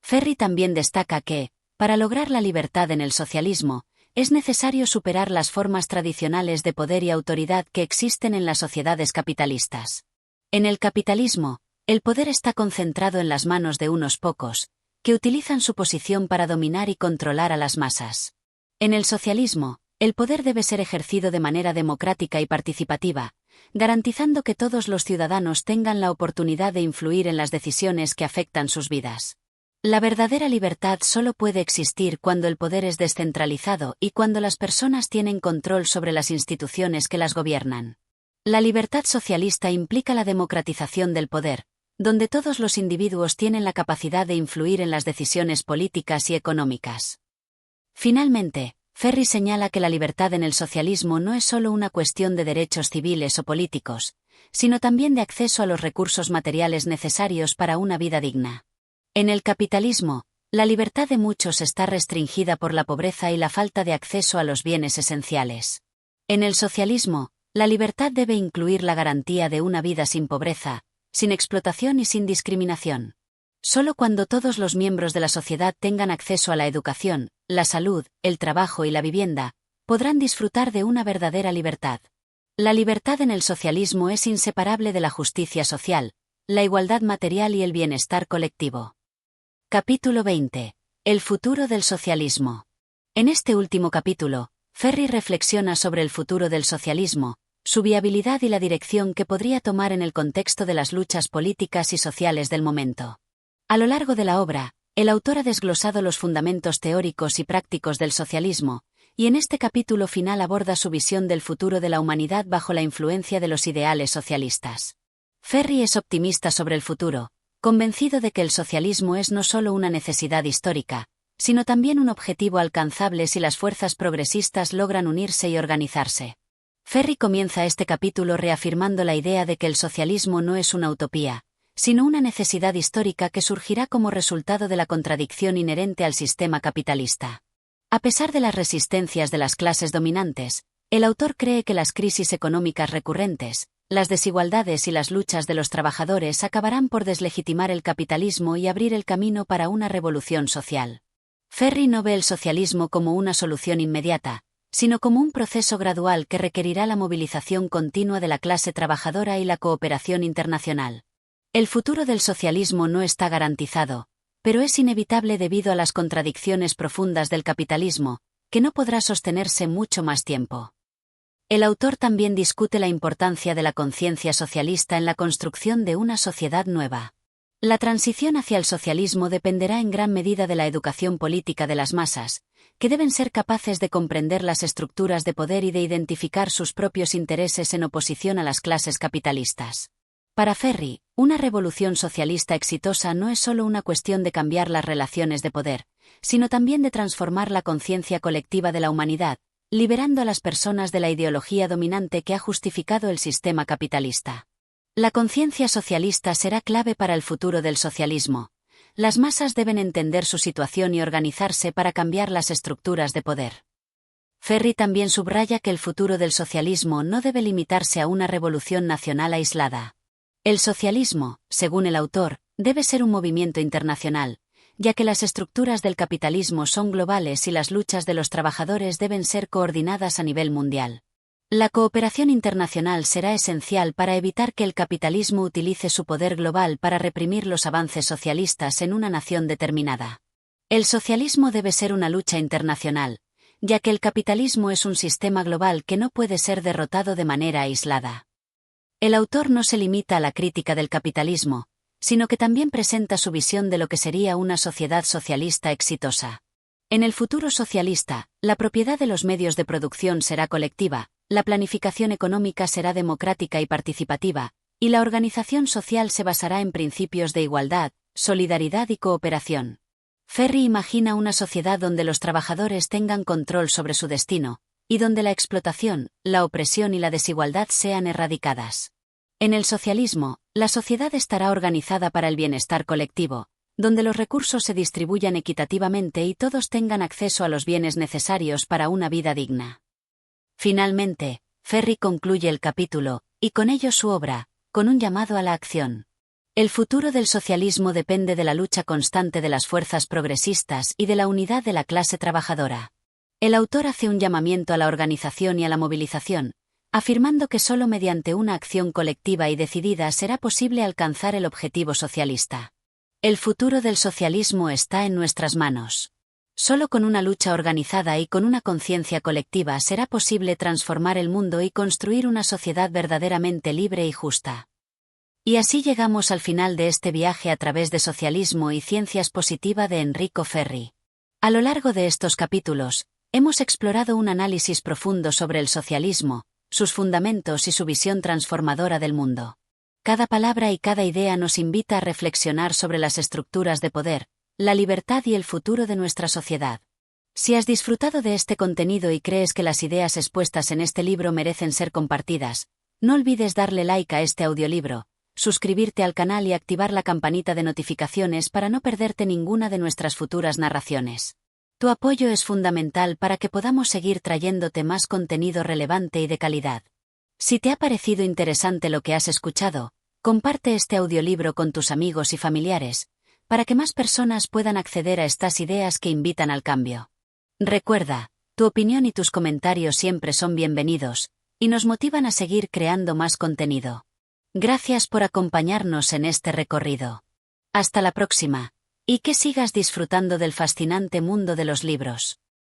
Ferry también destaca que, para lograr la libertad en el socialismo, es necesario superar las formas tradicionales de poder y autoridad que existen en las sociedades capitalistas. En el capitalismo, el poder está concentrado en las manos de unos pocos, que utilizan su posición para dominar y controlar a las masas. En el socialismo, el poder debe ser ejercido de manera democrática y participativa, garantizando que todos los ciudadanos tengan la oportunidad de influir en las decisiones que afectan sus vidas. La verdadera libertad solo puede existir cuando el poder es descentralizado y cuando las personas tienen control sobre las instituciones que las gobiernan. La libertad socialista implica la democratización del poder, donde todos los individuos tienen la capacidad de influir en las decisiones políticas y económicas. Finalmente, Ferry señala que la libertad en el socialismo no es solo una cuestión de derechos civiles o políticos, sino también de acceso a los recursos materiales necesarios para una vida digna. En el capitalismo, la libertad de muchos está restringida por la pobreza y la falta de acceso a los bienes esenciales. En el socialismo, la libertad debe incluir la garantía de una vida sin pobreza, sin explotación y sin discriminación. Solo cuando todos los miembros de la sociedad tengan acceso a la educación, la salud, el trabajo y la vivienda, podrán disfrutar de una verdadera libertad. La libertad en el socialismo es inseparable de la justicia social, la igualdad material y el bienestar colectivo. Capítulo 20. El futuro del socialismo. En este último capítulo, Ferry reflexiona sobre el futuro del socialismo, su viabilidad y la dirección que podría tomar en el contexto de las luchas políticas y sociales del momento. A lo largo de la obra, el autor ha desglosado los fundamentos teóricos y prácticos del socialismo, y en este capítulo final aborda su visión del futuro de la humanidad bajo la influencia de los ideales socialistas. Ferry es optimista sobre el futuro, convencido de que el socialismo es no solo una necesidad histórica, sino también un objetivo alcanzable si las fuerzas progresistas logran unirse y organizarse. Ferry comienza este capítulo reafirmando la idea de que el socialismo no es una utopía, sino una necesidad histórica que surgirá como resultado de la contradicción inherente al sistema capitalista. A pesar de las resistencias de las clases dominantes, el autor cree que las crisis económicas recurrentes, las desigualdades y las luchas de los trabajadores acabarán por deslegitimar el capitalismo y abrir el camino para una revolución social. Ferry no ve el socialismo como una solución inmediata, sino como un proceso gradual que requerirá la movilización continua de la clase trabajadora y la cooperación internacional. El futuro del socialismo no está garantizado, pero es inevitable debido a las contradicciones profundas del capitalismo, que no podrá sostenerse mucho más tiempo. El autor también discute la importancia de la conciencia socialista en la construcción de una sociedad nueva. La transición hacia el socialismo dependerá en gran medida de la educación política de las masas, que deben ser capaces de comprender las estructuras de poder y de identificar sus propios intereses en oposición a las clases capitalistas. Para Ferri, una revolución socialista exitosa no es solo una cuestión de cambiar las relaciones de poder, sino también de transformar la conciencia colectiva de la humanidad, liberando a las personas de la ideología dominante que ha justificado el sistema capitalista. La conciencia socialista será clave para el futuro del socialismo. Las masas deben entender su situación y organizarse para cambiar las estructuras de poder. Ferri también subraya que el futuro del socialismo no debe limitarse a una revolución nacional aislada. El socialismo, según el autor, debe ser un movimiento internacional, ya que las estructuras del capitalismo son globales y las luchas de los trabajadores deben ser coordinadas a nivel mundial. La cooperación internacional será esencial para evitar que el capitalismo utilice su poder global para reprimir los avances socialistas en una nación determinada. El socialismo debe ser una lucha internacional, ya que el capitalismo es un sistema global que no puede ser derrotado de manera aislada. El autor no se limita a la crítica del capitalismo, sino que también presenta su visión de lo que sería una sociedad socialista exitosa. En el futuro socialista, la propiedad de los medios de producción será colectiva, la planificación económica será democrática y participativa, y la organización social se basará en principios de igualdad, solidaridad y cooperación. Ferri imagina una sociedad donde los trabajadores tengan control sobre su destino, y donde la explotación, la opresión y la desigualdad sean erradicadas. En el socialismo, la sociedad estará organizada para el bienestar colectivo, donde los recursos se distribuyan equitativamente y todos tengan acceso a los bienes necesarios para una vida digna. Finalmente, Ferri concluye el capítulo, y con ello su obra, con un llamado a la acción. El futuro del socialismo depende de la lucha constante de las fuerzas progresistas y de la unidad de la clase trabajadora. El autor hace un llamamiento a la organización y a la movilización, afirmando que solo mediante una acción colectiva y decidida será posible alcanzar el objetivo socialista. El futuro del socialismo está en nuestras manos. Solo con una lucha organizada y con una conciencia colectiva será posible transformar el mundo y construir una sociedad verdaderamente libre y justa. Y así llegamos al final de este viaje a través de Socialismo y Ciencias Positiva de Enrico Ferri. A lo largo de estos capítulos, hemos explorado un análisis profundo sobre el socialismo, sus fundamentos y su visión transformadora del mundo. Cada palabra y cada idea nos invita a reflexionar sobre las estructuras de poder, la libertad y el futuro de nuestra sociedad. Si has disfrutado de este contenido y crees que las ideas expuestas en este libro merecen ser compartidas, no olvides darle like a este audiolibro, suscribirte al canal y activar la campanita de notificaciones para no perderte ninguna de nuestras futuras narraciones. Tu apoyo es fundamental para que podamos seguir trayéndote más contenido relevante y de calidad. Si te ha parecido interesante lo que has escuchado, comparte este audiolibro con tus amigos y familiares, para que más personas puedan acceder a estas ideas que invitan al cambio. Recuerda, tu opinión y tus comentarios siempre son bienvenidos, y nos motivan a seguir creando más contenido. Gracias por acompañarnos en este recorrido. Hasta la próxima, y que sigas disfrutando del fascinante mundo de los libros.